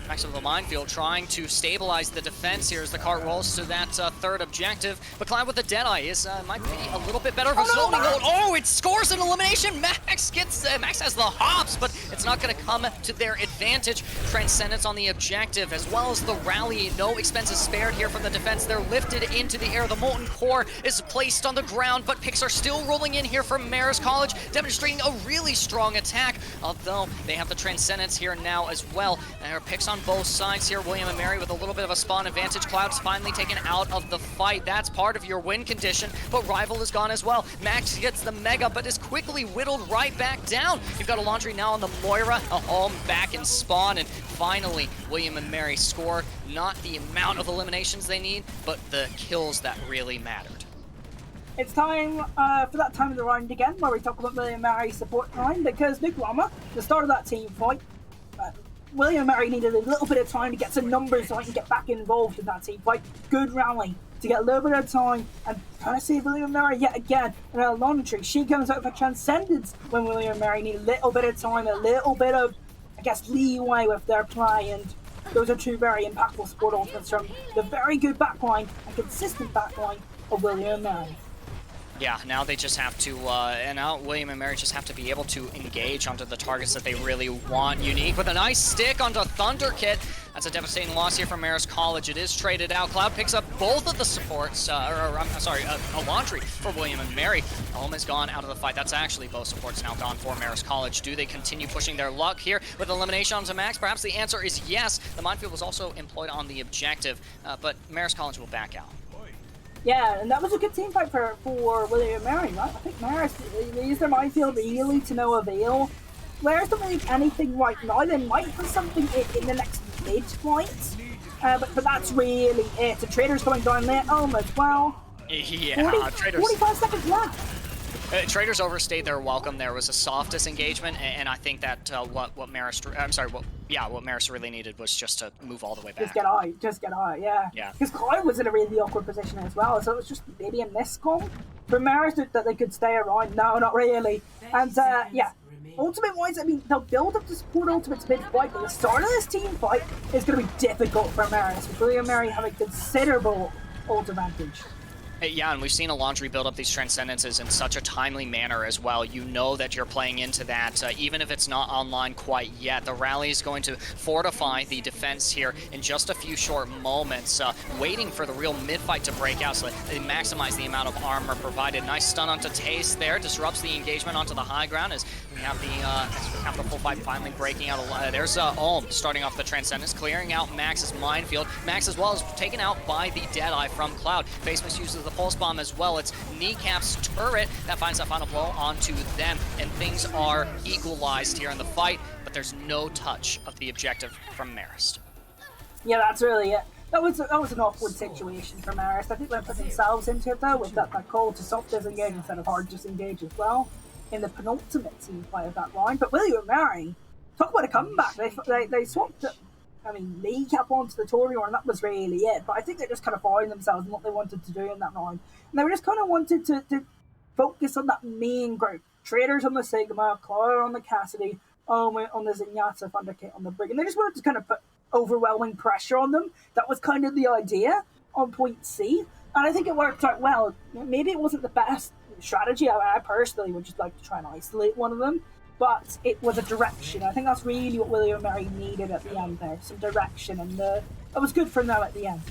Max of the minefield trying to stabilize the defense here as the cart rolls to that third objective. But Cloud with the Deadeye is might be a little bit better for zoning. Oh, it scores an elimination. Max has the hops, but it's not going to come to their advantage. Transcendence on the objective as well as the rally. No expenses spared here from the defense. They're lifted into the air. The Molten Core is placed on the ground, but picks are still rolling in here from Marist College, demonstrating a really strong attack, although they have the Transcendence here now as well. There are picks on both sides here. William and Mary with a little bit of a spawn advantage. Cloud's finally taken out of the fight. That's part of your win condition, but Rival is gone as well. Max gets the Mega, but is quickly whittled right back down. You've got a Laundry now on the Moira, a home back in spawn, and finally William and Mary score not the amount of eliminations they need, but the kills that really mattered. It's time for that time of the round again, where we talk about William and Mary's support time, because Nuke Llama, the start of that team fight, William and Mary needed a little bit of time to get some numbers so I can get back involved in that team fight. Good rally to get a little bit of time and kind of save William and Mary yet again. And Laundry, she comes out for Transcendence when William and Mary need a little bit of time, a little bit of, I guess, leeway with their play. And those are two very impactful support ultimates from the very good backline and consistent backline of William and Mary. Yeah, now they just have to, and now William and Mary just have to be able to engage onto the targets that they really want. Unique with a nice stick onto Thunder Kit. That's a devastating loss here from Marist College. It is traded out. Cloud picks up both of the supports, I'm sorry, a laundry for William and Mary. Home has gone out of the fight. That's actually both supports now gone for Marist College. Do they continue pushing their luck here with elimination onto Max? Perhaps the answer is yes. The minefield was also employed on the objective, but Marist College will back out. Yeah, and that was a good team fight for William and Mary, right? I think Marist, they used their minefield really to no avail. Marist don't really have anything right now. They might have something in the next mid-fight, but that's really it. The Traders coming down late as well. Yeah, Traders. 45 seconds left. Traders overstayed their welcome. There was a soft disengagement, and I think that what Marist really needed was just to move all the way back. Just get out, yeah. Yeah. Because Cloud was in a really awkward position as well, so it was just maybe a miscom for Marist that they could stay around. No, not really. And yeah, ultimate-wise, I mean, they'll build up the support ultimates mid-fight, but the start of this team fight is going to be difficult for Marist, with William and Mary having considerable ult advantage. Yeah, and we've seen a laundry build up these transcendences in such a timely manner as well. You know that you're playing into that, even if it's not online quite yet. The rally is going to fortify the defense here in just a few short moments, waiting for the real mid-fight to break out so that they maximize the amount of armor provided. Nice stun onto Taste there, disrupts the engagement onto the high ground as we have the full fight finally breaking out. There's Ulm starting off the Transcendence, clearing out Max's minefield. Max as well is taken out by the Deadeye from Cloud. Face misuses the Pulse Bomb as well. It's Kneecap's turret that finds that final blow onto them, and things are equalized here in the fight, but there's no touch of the objective from Marist. Yeah, that's really it. That was an awkward situation for Marist. I think they put themselves into it though, with that call to soft disengage instead of hard disengage as well in the penultimate team fight of that round. But William and Mary, talk about a comeback. They swapped it. I mean, Kneecap onto the Torior, and that was really it. But I think they just kind of found themselves in what they wanted to do in that round. And they were just kind of wanted to focus on that main group. Traders on the Sigma, Clara on the Cassidy, on the Zenyatta, Thunderkit on the Brig. And they just wanted to kind of put overwhelming pressure on them. That was kind of the idea on point C. And I think it worked out well. Maybe it wasn't the best strategy. I personally would just like to try and isolate one of them. But it was a direction. I think that's really what William and Mary needed at the end there. Some direction, and it was good for them at the end.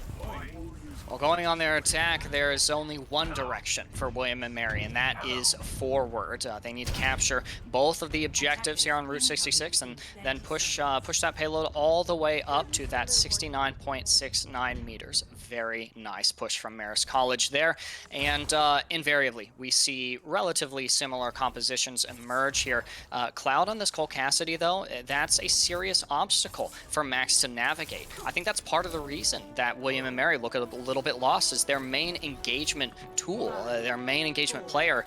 Well, going on their attack, there is only one direction for William and Mary, and that is forward. They need to capture both of the objectives here on Route 66 and then push that payload all the way up to that 69.69 meters. Very nice push from Marist College there. And invariably, we see relatively similar compositions emerge here. Cloud on this Cole Cassidy, though, that's a serious obstacle for Max to navigate. I think that's part of the reason that William and Mary look a little bit lost, is their main engagement tool, their main engagement player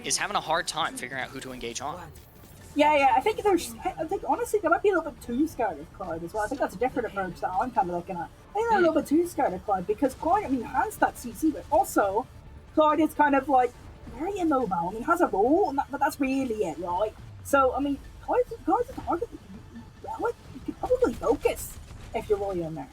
is having a hard time figuring out who to engage on. Yeah, I think honestly they might be a little bit too scared of Cloud as well. I think that's a different approach that I'm kind of looking at. I think they're a little bit too scared of Cloud because Cloud, I mean, has that CC, but also Cloud is kind of like very immobile. I mean, has a role, but that's really it, right? So, I mean, Cloud's a target that you could probably focus if you're really in there.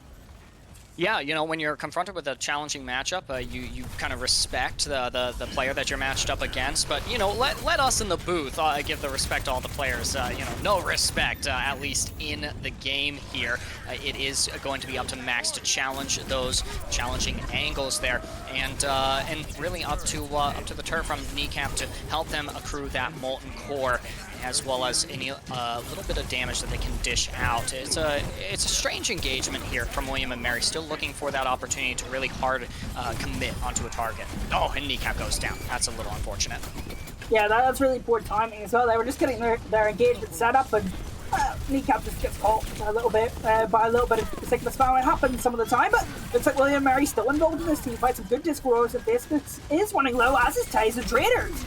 Yeah, you know, when you're confronted with a challenging matchup, you kind of respect the player that you're matched up against. But, you know, let us in the booth give the respect to all the players. You know, no respect, at least in the game here. It is going to be up to Max to challenge those challenging angles there, and really up to the turret from Kneecap to help them accrue that Molten Core, as well as any little bit of damage that they can dish out. It's a strange engagement here from William and Mary, still looking for that opportunity to really hard commit onto a target. Oh, and Kneecap goes down. That's a little unfortunate. Yeah, that's really poor timing as well. They were just getting their engagement set up, and Kneecap just gets caught a little bit by a little bit of sickness spam. It happens some of the time, but looks like William and Mary still involved in this team fight. Some good discourse of this is running low, as is Taze and Traders.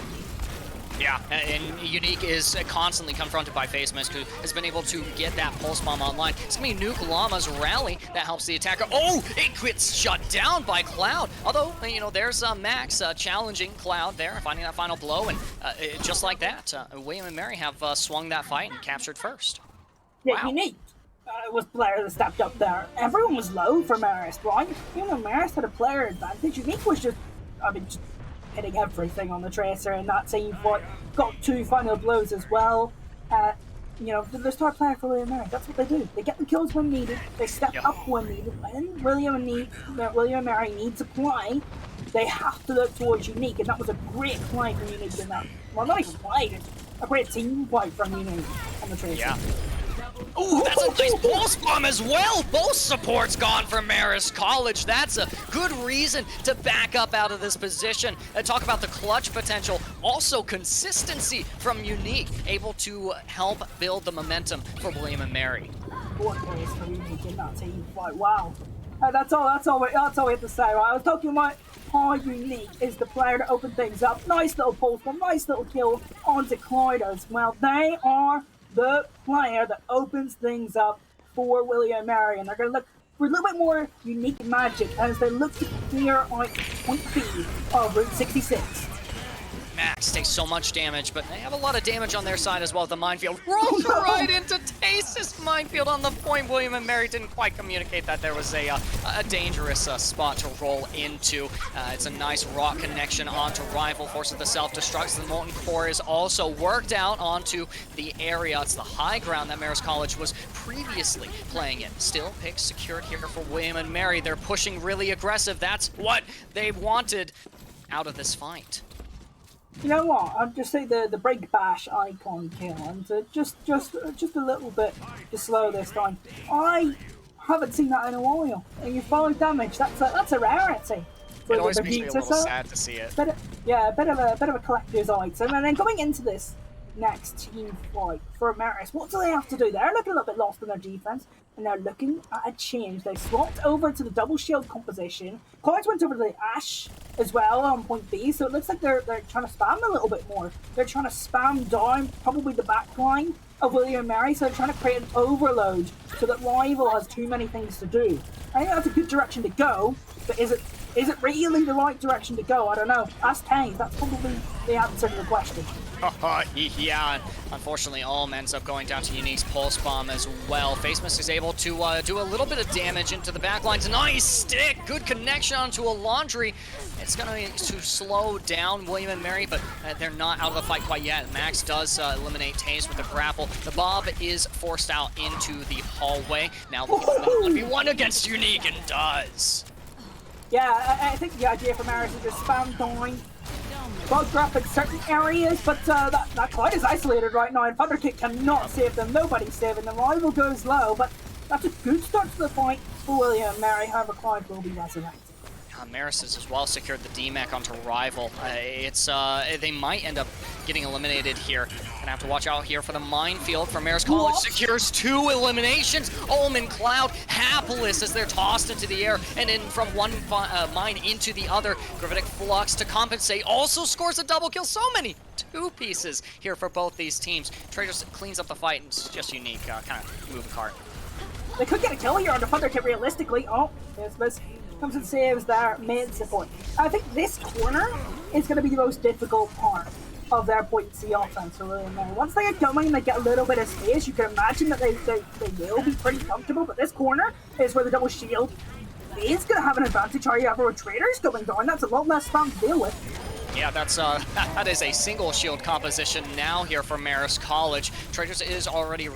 Yeah, and Unique is constantly confronted by FaceMask, who has been able to get that Pulse Bomb online. It's going to be Nuke Llama's rally that helps the attacker. Oh, it gets shut down by Cloud. Although, you know, there's Max challenging Cloud there, finding that final blow, and just like that, William and Mary have swung that fight and captured first. Yeah, Wow. Unique was the player that stepped up there. Everyone was low for Marist, right? Even though Marist had a player advantage, Unique was just I mean, just hitting everything on the Tracer in that team fight. Got 2 final blows as well. You know, the star player for William Mary, that's what they do. They get the kills when needed, they step up when needed. When William and Mary needs a play, they have to look towards Unique, and that was a great play from Unique in that. Well, not even play, a great team fight from Unique on the Tracer. Yeah. Ooh, that's a nice pulse bomb as well. Both supports gone for Marist College. That's a good reason to back up out of this position. Talk about the clutch potential. Also consistency from Unique, able to help build the momentum for William and Mary. What plays for Unique in that team fight? Wow. That's all we have to say. Right? I was talking about how Unique is the player to open things up. Nice little pulse bomb, nice little kill onto Clyde. Well, they are the player that opens things up for William Mary, and they're going to look for a little bit more unique magic as they look to clear out point B of Route 66. Max takes so much damage, but they have a lot of damage on their side as well. The minefield rolls right into Tace's minefield on the point. William and Mary didn't quite communicate that there was a dangerous spot to roll into. It's a nice rock connection onto Rival, forces the self-destructs. The Molten Core is also worked out onto the area. It's the high ground that Marist College was previously playing in. Still, picks secured here for William and Mary. They're pushing really aggressive. That's what they wanted out of this fight. You know what? I'll just say the break bash icon kill, and just a little bit slow this time. I haven't seen that in a while. And you follow damage. That's a rarity. It always makes me a little sad to see it. Yeah, a bit of a collector's item. And then going into this next team fight for Marist, what do they have to do? They're looking a little bit lost in their defense, and they're looking at a change. They swapped over to the double shield composition. Cards went over to the Ash as well on point B, so it looks like they're trying to spam a little bit more. They're trying to spam down probably the back line of William and Mary, so they're trying to create an overload so that Rival has too many things to do. I think that's a good direction to go, but is it really the right direction to go? I don't know. Ask Taze, that's probably the answer to the question. Yeah, unfortunately, Ulm ends up going down to Unique's Pulse Bomb as well. FaceMist is able to do a little bit of damage into the backlines. Nice stick! Good connection onto a Laundry. It's going to slow down William and Mary, but they're not out of the fight quite yet. Max does eliminate Taze with the grapple. The Bob is forced out into the hallway. Now, 1v1 against Unique, and does. Yeah, I think the idea for Marist is just spam down, bug drop in certain areas, but that Clyde is isolated right now, and Thunderkick cannot save them. Nobody's saving them. Rival goes low, but that's a good start to the fight for William and Mary. However, Clyde will be resurrected. Marist has as well secured the DMAC onto Rival. They might end up getting eliminated here. Gonna have to watch out here for the minefield for Marist College. Secures 2 eliminations. Ulm and Cloud hapless as they're tossed into the air and in from one mine into the other. Gravitic Flux to compensate also scores a double kill. So many 2 pieces here for both these teams. Traders cleans up the fight, and it's just Unique kind of moving cart. They could get a kill here on the Thunderkick realistically. Oh, yes, comes and saves their mid support. I think this corner is going to be the most difficult part of their point C offense. Once they get going and they get a little bit of space, you can imagine that they will be pretty comfortable, but this corner is where the double shield is going to have an advantage. Are you ever with Traders going down? That's a lot less spam to deal with. Yeah, that is a single shield composition now here for Marist College. Traders is already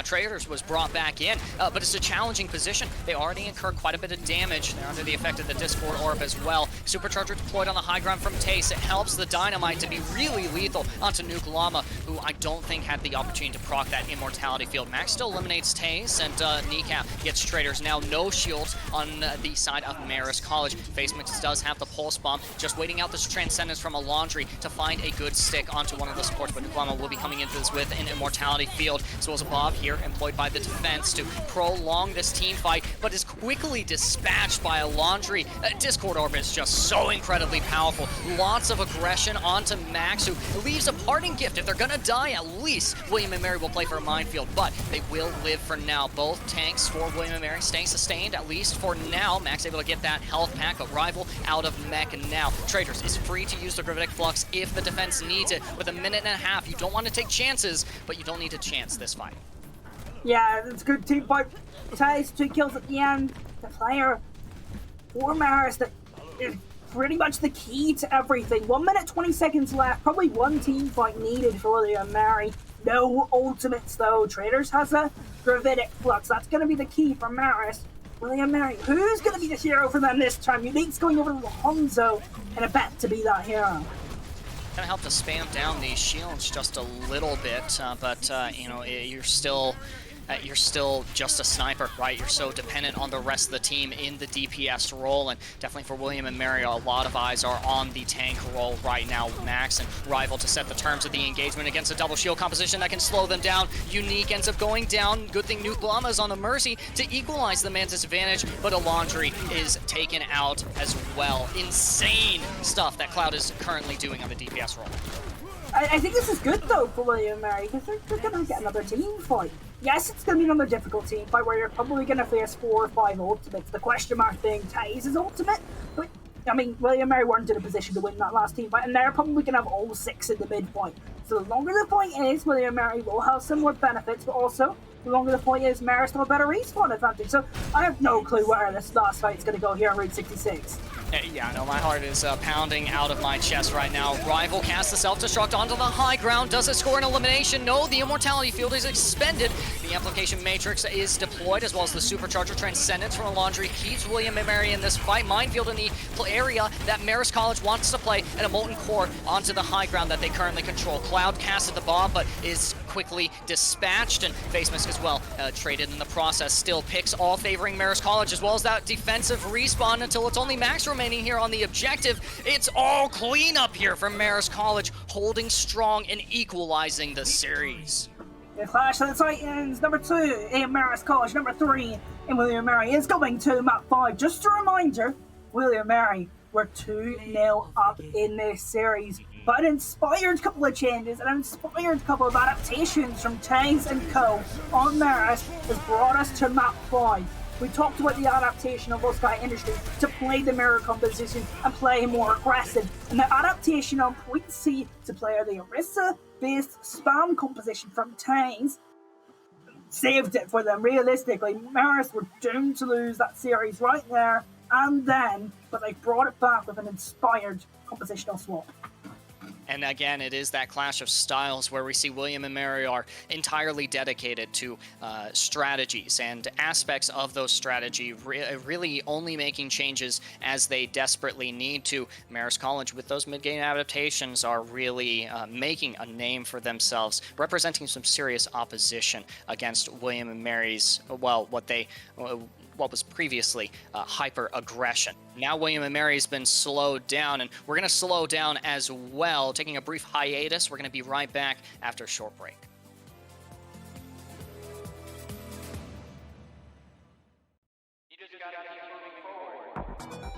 Traders was brought back in, but it's a challenging position. They already incurred quite a bit of damage. They're under the effect of the Discord Orb as well. Supercharger deployed on the high ground from Tace. It helps the Dynamite to be really lethal onto Nuke Llama, who I don't think had the opportunity to proc that Immortality field. Max still eliminates Tace, and Kneecap gets Traders. Now no shields on the side of Marist College. FaceMix does have the Pulse Bomb, just waiting out the Transcendence from a Laundry to find a good stick onto one of the supports, but Nuke Llama will be coming into this with an Immortality field, as well as a Bob here employed by the defense to prolong this team fight, but is quickly dispatched by a Laundry. Discord Orb is just so incredibly powerful. Lots of aggression onto Max, who leaves a parting gift. If they're gonna die, at least William and Mary will play for a minefield, but they will live for now. Both tanks for William and Mary staying sustained, at least for now. Max able to get that health pack, a Rival out of mech, and now Traders is free to use the Gravitic Flux if the defense needs it. With a minute and a half, you don't want to take chances, but you don't need to chance this fight. Yeah, it's a good team fight. Taze 2 kills at the end. The player for Marist that is pretty much the key to everything. 1 minute, 20 seconds left. Probably one team fight needed for William & Mary. No ultimates, though. Traders has a Gravitic Flux. That's going to be the key for Marist. William & Mary, who's going to be the hero for them this time? Unique's going over to Hanzo in a bet to be that hero. Gonna help to spam down these shields just a little bit, but you know, you're still just a sniper, right? You're so dependent on the rest of the team in the DPS role, and definitely for William and Mary, a lot of eyes are on the tank role right now. Max and Rival to set the terms of the engagement against a double shield composition that can slow them down. Unique ends up going down. Good thing Nuke Llama is on the Mercy to equalize the man's disadvantage, but Alondri is taken out as well. Insane stuff that Cloud is currently doing on the DPS role. I think this is good, though, for William & Mary, because they're going to get another team fight. Yes, it's going to be another difficult team fight where you're probably going to face 4 or 5 ultimates. The question mark being Taze's ultimate. But, I mean, William & Mary weren't in a position to win that last team fight, and they're probably going to have all 6 in the mid-point. So the longer the point is, William & Mary will have some more benefits, but also, the longer the point is, Marist will have a better respawn advantage. So I have no clue where this last fight is going to go here on Route 66. Yeah, no, my heart is pounding out of my chest right now. Rival casts the self-destruct onto the high ground. Does it score an elimination? No, the Immortality Field is expended. The Amplification Matrix is deployed, as well as the Supercharger Transcendence from Alondri keeps William and Mary in this fight. Minefield in the area that Marist College wants to play, and a Molten Core onto the high ground that they currently control. Cloud casted the bomb, but is quickly dispatched, and Face Mask as well traded in the process. Still picks all favoring Marist College, as well as that defensive respawn until it's only Max remaining here on the objective. It's all clean up here from Marist College, holding strong and equalizing the series. The Clash of the Titans, number 2 in Marist College, number 3 in William & Mary is going to map 5. Just a reminder, William & Mary were 2-0 up in this series. But an inspired couple of changes, an inspired couple of adaptations from Taze and Co. on Marist has brought us to map 5. We talked about the adaptation of Sky Industry to play the mirror composition and play more aggressive, and the adaptation on Point C to play the Orisa-based spam composition from Taze saved it for them. Realistically, Marist were doomed to lose that series right there and then, but they brought it back with an inspired compositional swap. And again, it is that clash of styles where we see William and Mary are entirely dedicated to strategies and aspects of those strategy, really only making changes as they desperately need to. Marist College, with those mid-game adaptations, are really making a name for themselves, representing some serious opposition against William and Mary's, well, what was previously hyper-aggression. Now William and Mary has been slowed down, and we're going to slow down as well. Taking a brief hiatus, we're going to be right back after a short break. You just gotta keep moving forward.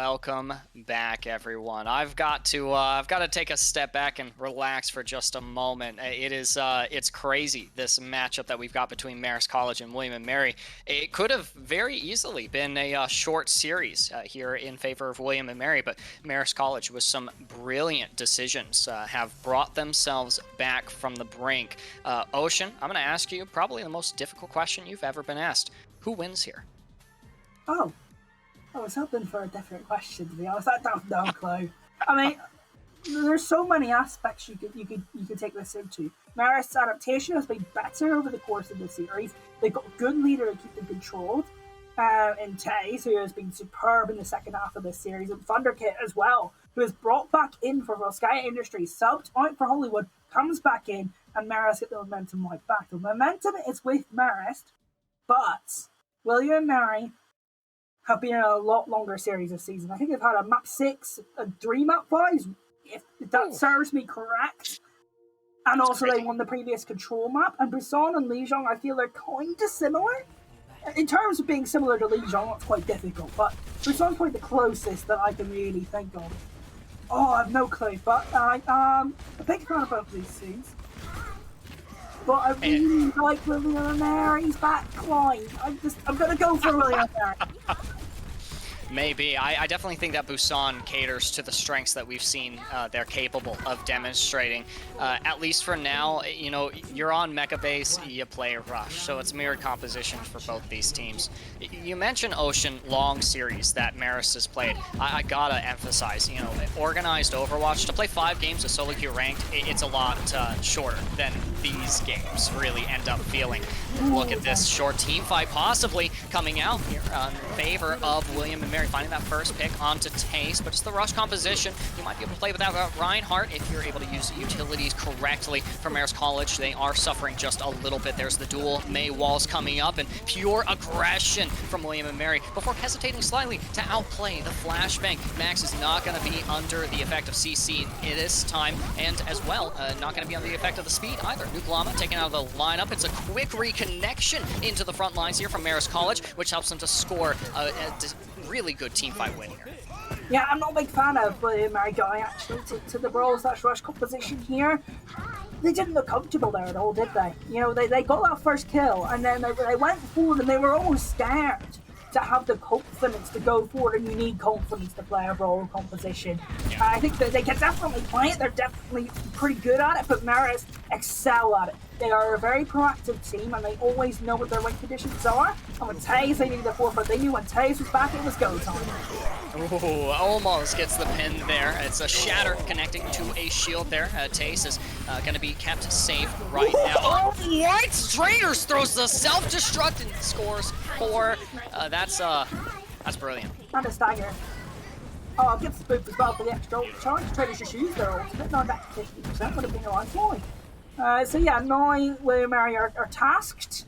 Welcome back, everyone. I've got to take a step back and relax for just a moment. It's crazy, this matchup that we've got between Marist College and William & Mary. It could have very easily been a short series here in favor of William & Mary, but Marist College, with some brilliant decisions, have brought themselves back from the brink. Ocean, I'm going to ask you probably the most difficult question you've ever been asked. Who wins here? Oh, I was hoping for a different question, to be honest. I don't have no clue. I mean, there's so many aspects you could take this into. Marist's adaptation has been better over the course of the series. They've got a good leader to keep them controlled. In Taze, who has been superb in the second half of this series, and Thunderkit as well, who is brought back in for Volskaya Industries, subbed out for Hollywood, comes back in, and Marist get the momentum right back. The momentum is with Marist, but William and Mary have been in a lot longer series of seasons. I think they've had a map 6 and 3 map 5s, if that serves me correct. And that's also crazy. They won the previous control map. And Busan and Lijiang, I feel they're kind of similar. In terms of being similar to Lijiang, that's quite difficult, but Busan's probably the closest that I can really think of. Oh, I have no clue, but I'm a big fan of both of these teams. But I really like William and Mary's backline. I'm gonna go for William and Mary. Maybe. I definitely think that Busan caters to the strengths that we've seen they're capable of demonstrating. At least for now, you know, you're on Mecha base, you play Rush, so it's mirrored composition for both these teams. You mentioned Ocean long series that Marist has played. I gotta emphasize, you know, organized Overwatch, to play 5 games of solo queue ranked, it's a lot shorter than these games really end up feeling. Look at this short team fight possibly coming out here in favor of William and Mary, finding that first pick onto Taze, but it's the rush composition. You might be able to play without Reinhardt if you're able to use the utilities correctly. For Marist College, they are suffering just a little bit. There's the dual May walls coming up, and pure aggression from William and Mary before hesitating slightly to outplay the flashbang. Max is not going to be under the effect of CC this time, and as well, not going to be under the effect of the speed either. Nuke Llama taken out of the lineup. It's a quick reconnection into the front lines here from Marist College, which helps them to score a really good team fight win here. Yeah, I'm not a big fan of William Mary going actually to the brawl/rush composition here. They didn't look comfortable there at all, did they? You know, they got that first kill, and then they went forward, and they were almost scared to have the confidence to go forward, and you need confidence to play a brawl composition. Yeah. I think that they can definitely play it. They're definitely pretty good at it, but Marist excel at it. They are a very proactive team, and they always know what their win conditions are. And with Taze, they needed the forefront. They knew when Taze was back, it was go time. Ooh, almost gets the pin there. It's a shatter connecting to a shield there. Taze is going to be kept safe right now. Oh, what? Traitors throws the self-destruct and scores 4. That's brilliant. And a stagger. Oh, gets the boot as well for the extra charge. Traitors just used their ultimate. Now back to 50%, would have been a nice point. So yeah, now William and Mary are tasked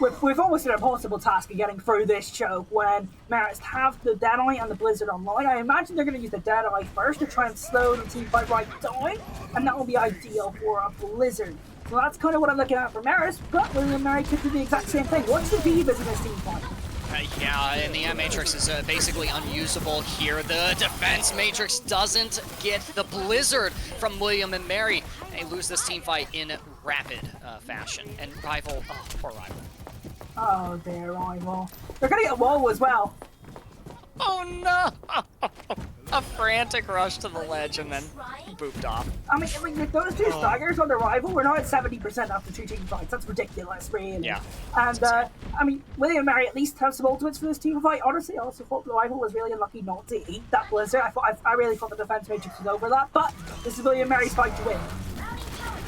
with almost an impossible task of getting through this choke when Marist have the Deadeye and the Blizzard online. I imagine they're going to use the Deadeye first to try and slow the team fight right down, and that will be ideal for a Blizzard. So that's kind of what I'm looking at for Marist, but William and Mary could do the exact same thing. What's the V-Vis in this team fight? Yeah, and the Matrix is basically unusable here. The defense Matrix doesn't get the Blizzard from William and Mary. They lose this team fight in rapid fashion. And Rival, oh, poor Rival. Oh, dear Rival. They're going to get Wall as well. Oh, no! A frantic rush to the ledge and then booped off. I mean those 2 staggers on the Rival, we're now at 70% after 2 team fights. That's ridiculous, really. Yeah. And, I mean, William and Mary at least have some ultimates for this team fight. Honestly, I also thought the Rival was really unlucky not to eat that Blizzard. I really thought the defense matrix was over that, but this is William and Mary's fight to win.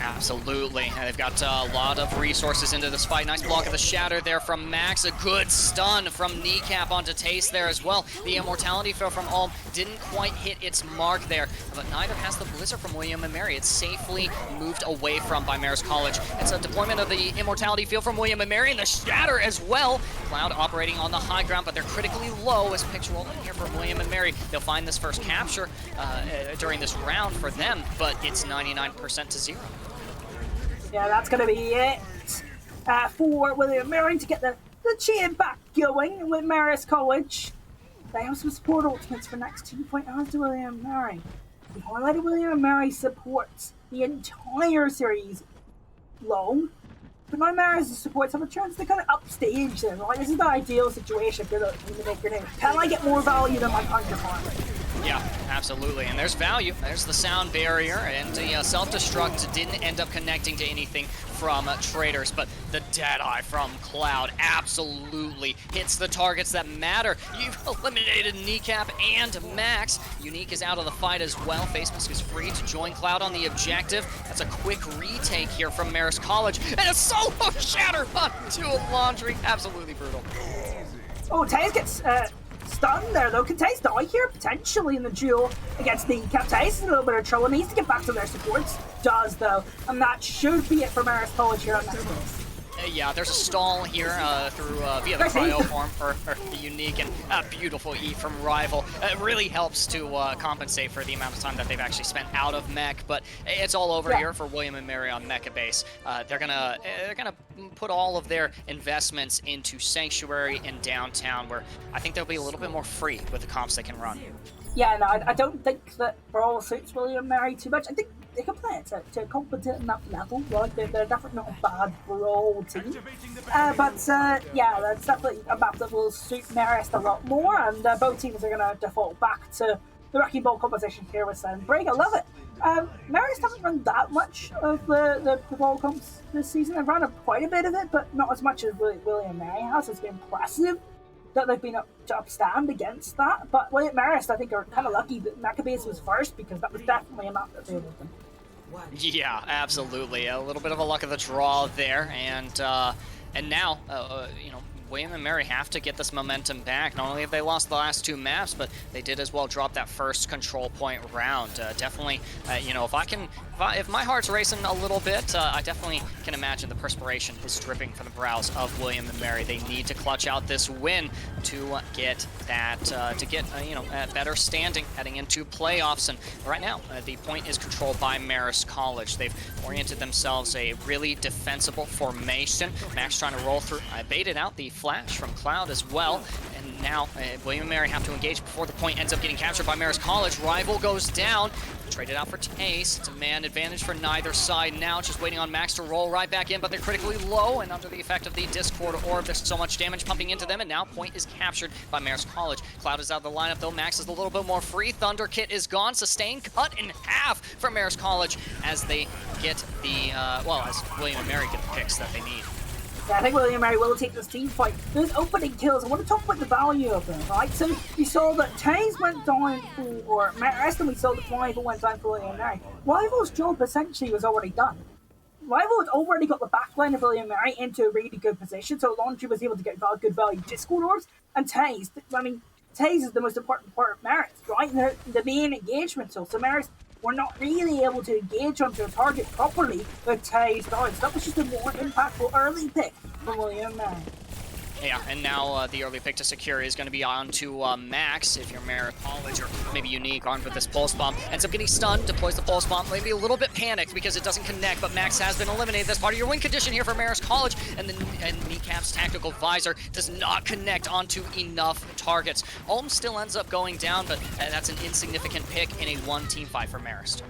Absolutely. They've got a lot of resources into this fight. Nice block of the shatter there from Max. A good stun from Kneecap onto Taze there as well. The Immortality Field from Ulm didn't quite hit its mark there, but neither has the Blizzard from William and Mary. It's safely moved away from by Marist College. It's a deployment of the Immortality Field from William and Mary, and the shatter as well. Cloud operating on the high ground, but they're critically low as picks roll in here for William and Mary. They'll find this first capture during this round for them, but it's 99% to 0. Yeah, that's going to be it for William and Mary to get the chain back going with Marist College. they have some support ultimates for next 2 point after William & Mary. We highlighted William & Mary supports the entire series long, but now Marist supports have a chance to kind of upstage them, right? This is the ideal situation if you're looking to make your name. Can I get more value than my counterpart? Yeah, absolutely. And there's value. There's the sound barrier, and the self-destruct didn't end up connecting to anything from traders, but the Deadeye from Cloud absolutely hits the targets that matter. You've eliminated Kneecap and Max. Unique is out of the fight as well. FaceMask is free to join Cloud on the objective. That's a quick retake here from Marist College, and a solo shatter onto a Laundry. Absolutely brutal. Oh, Taze gets stunned there though. Can Taze die here potentially in the duel against Kneecap? Taze is in a little bit of trouble. Needs to get back to their supports. Does though, and that should be it for Marist College here on next place. Yeah, there's a stall here through via the cryo form for the Unique, and a beautiful E from Rival. It really helps to compensate for the amount of time that they've actually spent out of mech, but it's all over here for William & Mary on Mecha Base. They're gonna put all of their investments into Sanctuary and Downtown, where I think they'll be a little bit more free with the comps they can run. Yeah, no, I don't think that Brawl suits William & Mary too much. I think they can play it to a competent enough level, right? They're definitely not a bad Brawl team. Yeah, that's definitely a map that will suit Marist a lot more, and both teams are going to default back to the Wrecking Ball composition here with Break. I love it. Marist haven't run that much of the Brawl comps this season. They've run quite a bit of it, but not as much as William & Mary has. It's been impressive that they've been up to upstand against that. But Marist, I think, are kind of lucky that Mecha Base was first, because that was definitely a map that favored them. Yeah, absolutely. A little bit of a luck of the draw there, and now, you know, William & Mary have to get this momentum back. Not only have they lost the last 2 maps, but they did as well drop that first control point round. Definitely, you know, if my heart's racing a little bit, I definitely can imagine the perspiration is dripping from the brows of William & Mary. They need to clutch out this win to get that, you know, better standing heading into playoffs. And right now, the point is controlled by Marist College. They've oriented themselves a really defensible formation. Max trying to roll through. I baited out the flash from Cloud as well. And now William & Mary have to engage before the point ends up getting captured by Marist College. Rival goes down. Traded out for Taze. It's a man advantage for neither side now. Just waiting on Max to roll right back in, but they're critically low, and under the effect of the Discord Orb, there's so much damage pumping into them, and now point is captured by Marist College. Cloud is out of the lineup, though. Max is a little bit more free. Thunder Kit is gone. Sustain cut in half for Marist College as they get the, as William & Mary get the picks that they need. Yeah, I think William & Mary will take this team fight. Those opening kills, I want to talk about the value of them, right? So you saw that Taze went down for Marist, and we saw that Rival went down for William & Mary. Rival's job essentially was already done. Rival had already got the backline of William & Mary into a really good position, so Laundry was able to get good value Discord Orbs, and Taze, I mean, Taze is the most important part of Marist, right? They're the main engagement tool, so Marist were not really able to engage onto a target properly with Taze down. So that was just a more impactful early pick from William & Mary. Yeah, and now the early pick to secure is going to be on to Max. If you're Marist College or maybe Unique armed with this Pulse Bomb, ends up getting stunned, deploys the Pulse Bomb, maybe a little bit panicked because it doesn't connect, but Max has been eliminated. That's part of your win condition here for Marist College, and Kneecap's Tactical Visor does not connect onto enough targets. Ulm still ends up going down, but that's an insignificant pick in a one-team fight for Marist.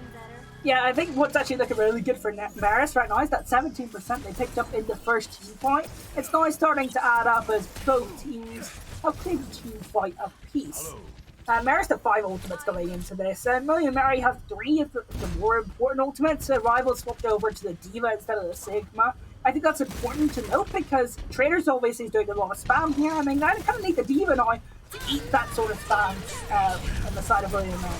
Yeah, I think what's actually looking really good for Marist right now is that 17% they picked up in the first team fight. It's now starting to add up as both teams have played a team fight apiece. Marist have 5 ultimates going into this, and William & Mary have 3 of the more important ultimates. Rival swapped over to the Diva instead of the Sigma. I think that's important to note because Traders obviously is doing a lot of spam here. I mean, I kind of need the Diva now to eat that sort of spam on the side of William & Mary.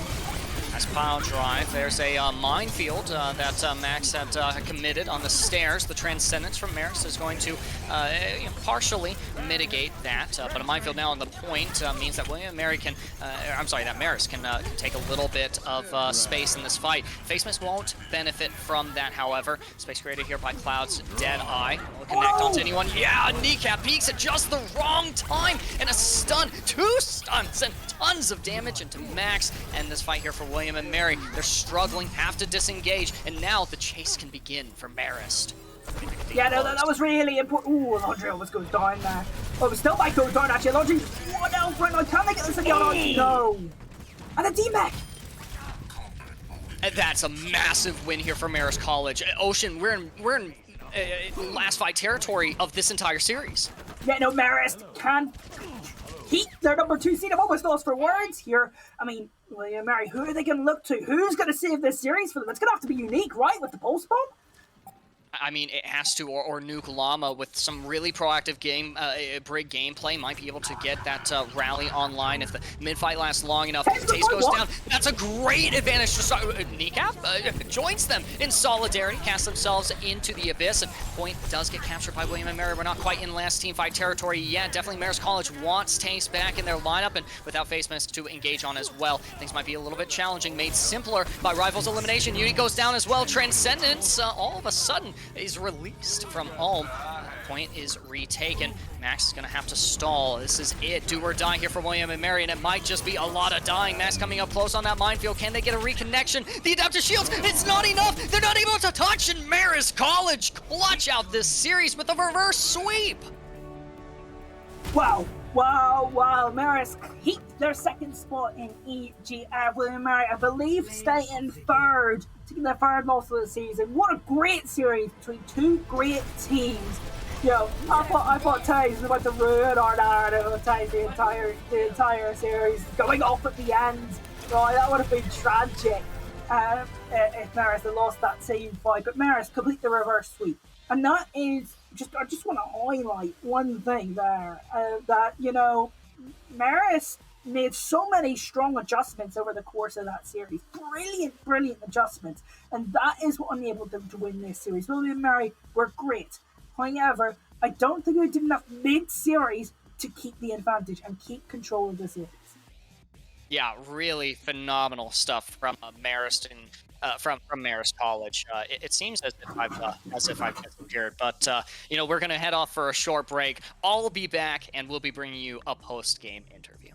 Nice pile drive. There's a minefield that Max had committed on the stairs. The Transcendence from Marist is going to partially mitigate that, but a minefield now on the point means that William & Mary can, that Marist can take a little bit of space in this fight. FaceMask won't benefit from that, however. Space created here by Cloud's Deadeye. Will connect onto anyone. Yeah, Kneecap peeks at just the wrong time, and a stun, 2 stuns, and tons of damage into Max. And this fight here for William & Mary, they're struggling, have to disengage, and now the chase can begin for Marist. Yeah, no, that was really important. Ooh, Laundry almost goes down there. Oh, but still might go down actually. Launching one else right now. Can they get this again? No. And a D-Mech. And that's a massive win here for Marist College. Ocean, we're in last fight territory of this entire series. Yeah, no, Marist can keep their number 2 seed. I'm almost lost for words here. I mean, William Mary, who are they going to look to? Who's going to save this series for them? It's going to have to be unique, right, with the pulse bomb? I mean, it has to, or Nuke Llama with some really proactive Brig gameplay might be able to get that rally online if the mid-fight lasts long enough. If Taste goes down, that's a great advantage to start. Kneecap joins them in solidarity, cast themselves into the abyss, and point does get captured by William and Mary. We're not quite in last team fight territory yet. Definitely Marist College wants Taste back in their lineup, and without face mask to engage on as well, things might be a little bit challenging, made simpler by Rivals elimination. Yui goes down as well. Transcendence, all of a sudden, is released from home. Point is retaken. Max is going to have to stall. This is it. Do or die here for William and Mary, and it might just be a lot of dying. Max coming up close on that minefield. Can they get a reconnection? The adaptive shields, it's not enough. They're not able to touch, and Marist College clutch out this series with a reverse sweep. Wow. Marist keep their second spot in EGF. William Mary, I believe, stay in third, taking their third loss of the season. What a great series between two great teams. You know, I thought Taze was about to ruin our narrative of Taze the entire series, going off at the end. Oh, that would have been tragic if Marist had lost that same fight. But Marist complete the reverse sweep, and that is. I just want to highlight one thing there, that, you know, Marist made so many strong adjustments over the course of that series. Brilliant adjustments. And that is what enabled them to win this series. William and Mary were great. However, I don't think they did enough mid-series to keep the advantage and keep control of the series. Yeah, really phenomenal stuff from Marist and from Marist College. It seems as if I've disappeared, but you know, we're gonna head off for a short break. I'll be back, and we'll be bringing you a post-game interview.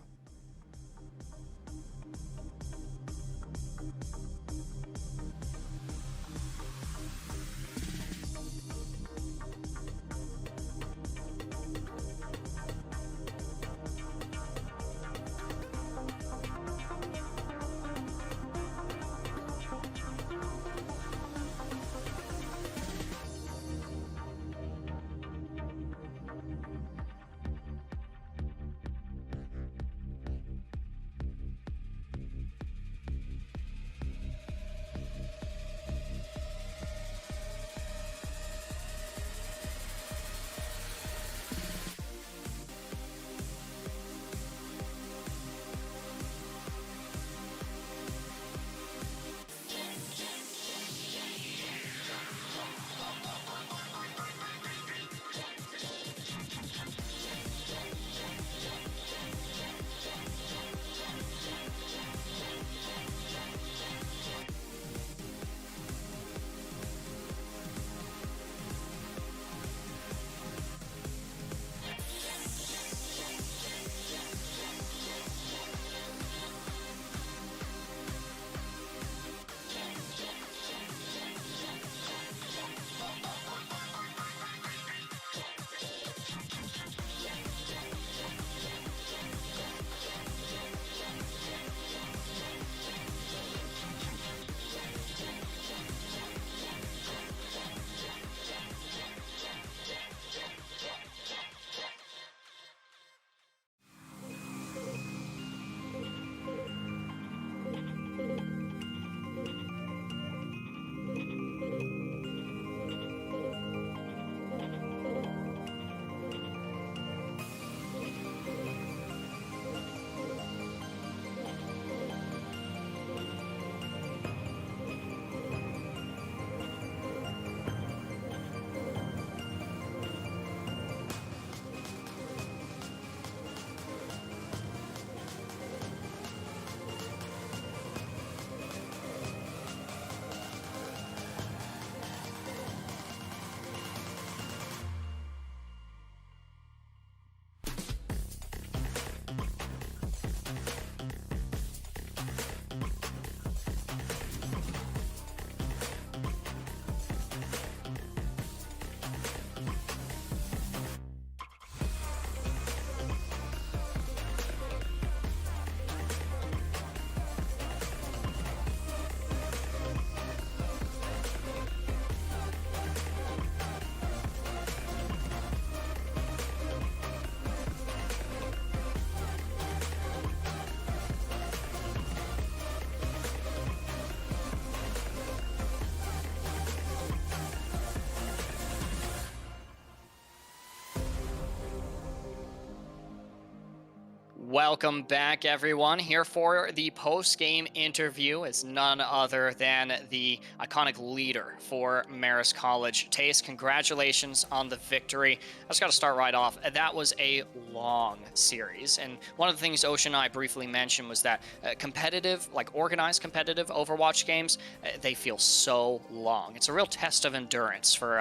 Welcome back, everyone. Here for the post-game interview is none other than the iconic leader for Marist College. Tace, congratulations on the victory. I just got to start right off. That was a long series, and one of the things Ocean and I briefly mentioned was that competitive, like organized competitive Overwatch games, they feel so long. It's a real test of endurance for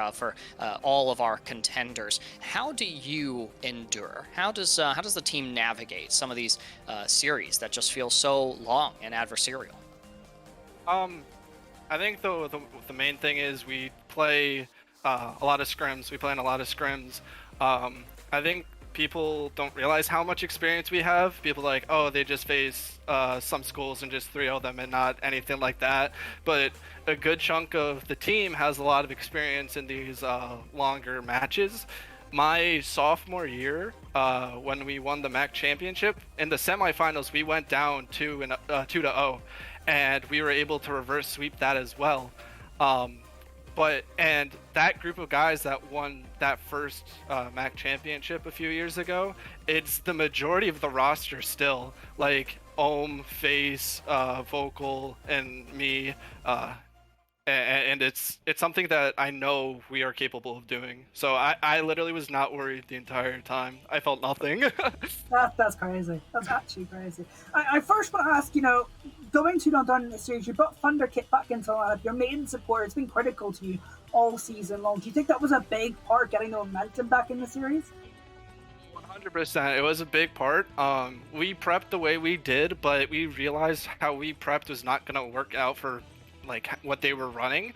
all of our contenders. How do you endure? How does the team navigate some of these series that just feel so long and adversarial? I think the main thing is we play a lot of scrims. We play in a lot of scrims. I think people don't realize how much experience we have. People are like, oh, they just face some schools and just 3-0 them and not anything like that. But a good chunk of the team has a lot of experience in these longer matches. My sophomore year, when we won the MAC championship, in the semifinals we went down 2-0, and we were able to reverse sweep that as well. And that group of guys that won that first MAC championship a few years ago, it's the majority of the roster still, like Face, Vocal, and me. And it's something that I know we are capable of doing. So I literally was not worried the entire time. I felt nothing. That's crazy. That's actually crazy. I first want to ask, going 2-0 in this series, you brought Thunderkit back into the lineup. Your main support has been critical to you all season long. Do you think that was a big part, getting the momentum back in the series? 100%. It was a big part. We prepped the way we did, but we realized how we prepped was not going to work out for like what they were running.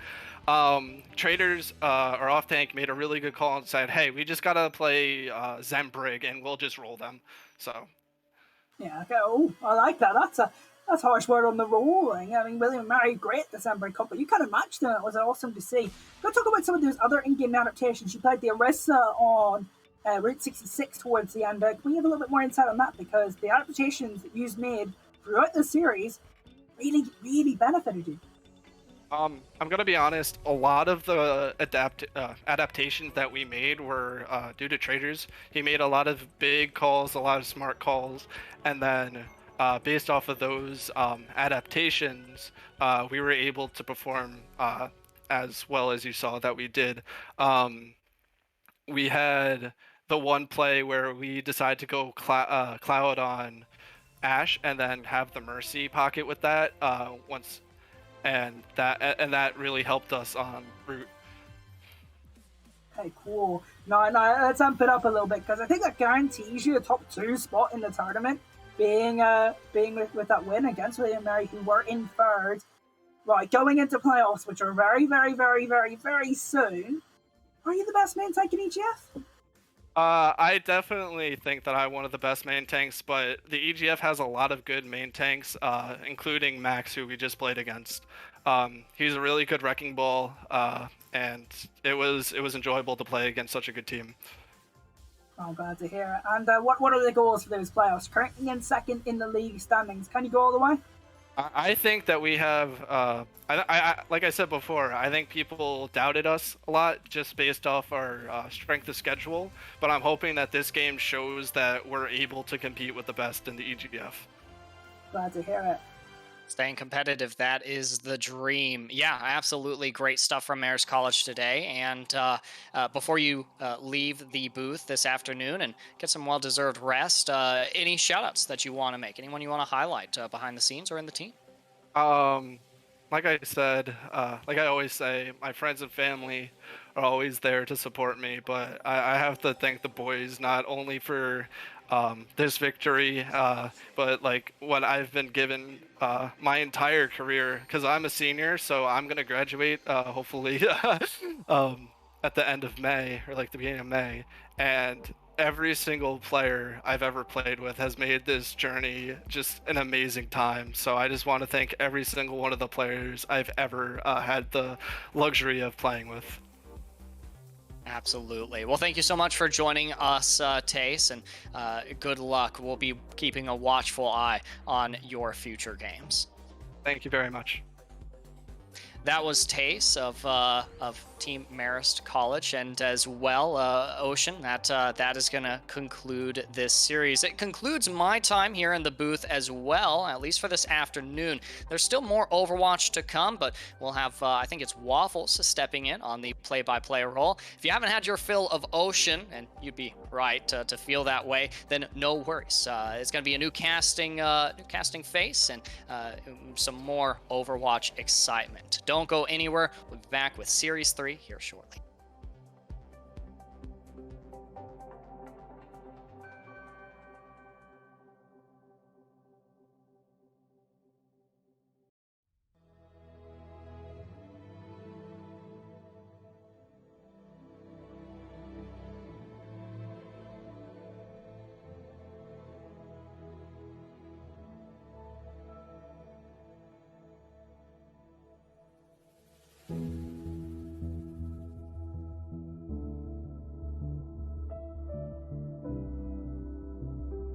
Traders or off tank made a really good call and said, hey, we just gotta play Zembrig and we'll just roll them. So yeah, okay. Oh, I like that. That's harsh word on the rolling. I mean, William and Mary, great December Cup, but you kind of matched them. It was awesome to see. Let's talk about some of those other in-game adaptations. You played the Orisa on Route 66 towards the end. Can we have a little bit more insight on that? Because the adaptations that you've made throughout the series really, really benefited you. I'm gonna be honest. A lot of the adaptations that we made were due to Traders. He made a lot of big calls, a lot of smart calls, and then based off of those adaptations, we were able to perform as well as you saw that we did. We had the one play where we decided to go Cloud on Ashe and then have the Mercy pocket with that and that really helped us on route. Okay, cool. No, let's amp it up a little bit, because I think that guarantees you a top 2 spot in the tournament, being with that win against William and Mary, who were in third. Right, going into playoffs, which are very, very, very, very, very soon. Are you the best main tank in EGF? I definitely think that I'm one of the best main tanks, but the EGF has a lot of good main tanks, including Max, who we just played against. He's a really good wrecking ball, and it was enjoyable to play against such a good team. I'm glad to hear it. And what are the goals for those playoffs? Currently in second in the league standings. Can you go all the way? I think that we have, I like I said before, I think people doubted us a lot just based off our strength of schedule, but I'm hoping that this game shows that we're able to compete with the best in the EGF. Glad to hear it. Staying competitive, that is the dream. Yeah, absolutely great stuff from Marist College today. And before you leave the booth this afternoon and get some well-deserved rest, any shout-outs that you want to make? Anyone you want to highlight behind the scenes or in the team? Like I said, like I always say, my friends and family are always there to support me, but I have to thank the boys not only for this victory, but like what I've been given my entire career, because I'm a senior, so I'm gonna graduate hopefully at the end of May or like the beginning of May, and every single player I've ever played with has made this journey just an amazing time. So I just want to thank every single one of the players I've ever had the luxury of playing with. Absolutely. Well, thank you so much for joining us, Tace, and good luck. We'll be keeping a watchful eye on your future games. Thank you very much. That was Tace of Team Marist College, and as well, Ocean. That is going to conclude this series. It concludes my time here in the booth as well, at least for this afternoon. There's still more Overwatch to come, but we'll have, I think it's Waffles stepping in on the play-by-play role. If you haven't had your fill of Ocean, and you'd be right to feel that way, then no worries. It's going to be a new casting face and some more Overwatch excitement. Don't go anywhere. We'll be back with Series 3 here shortly.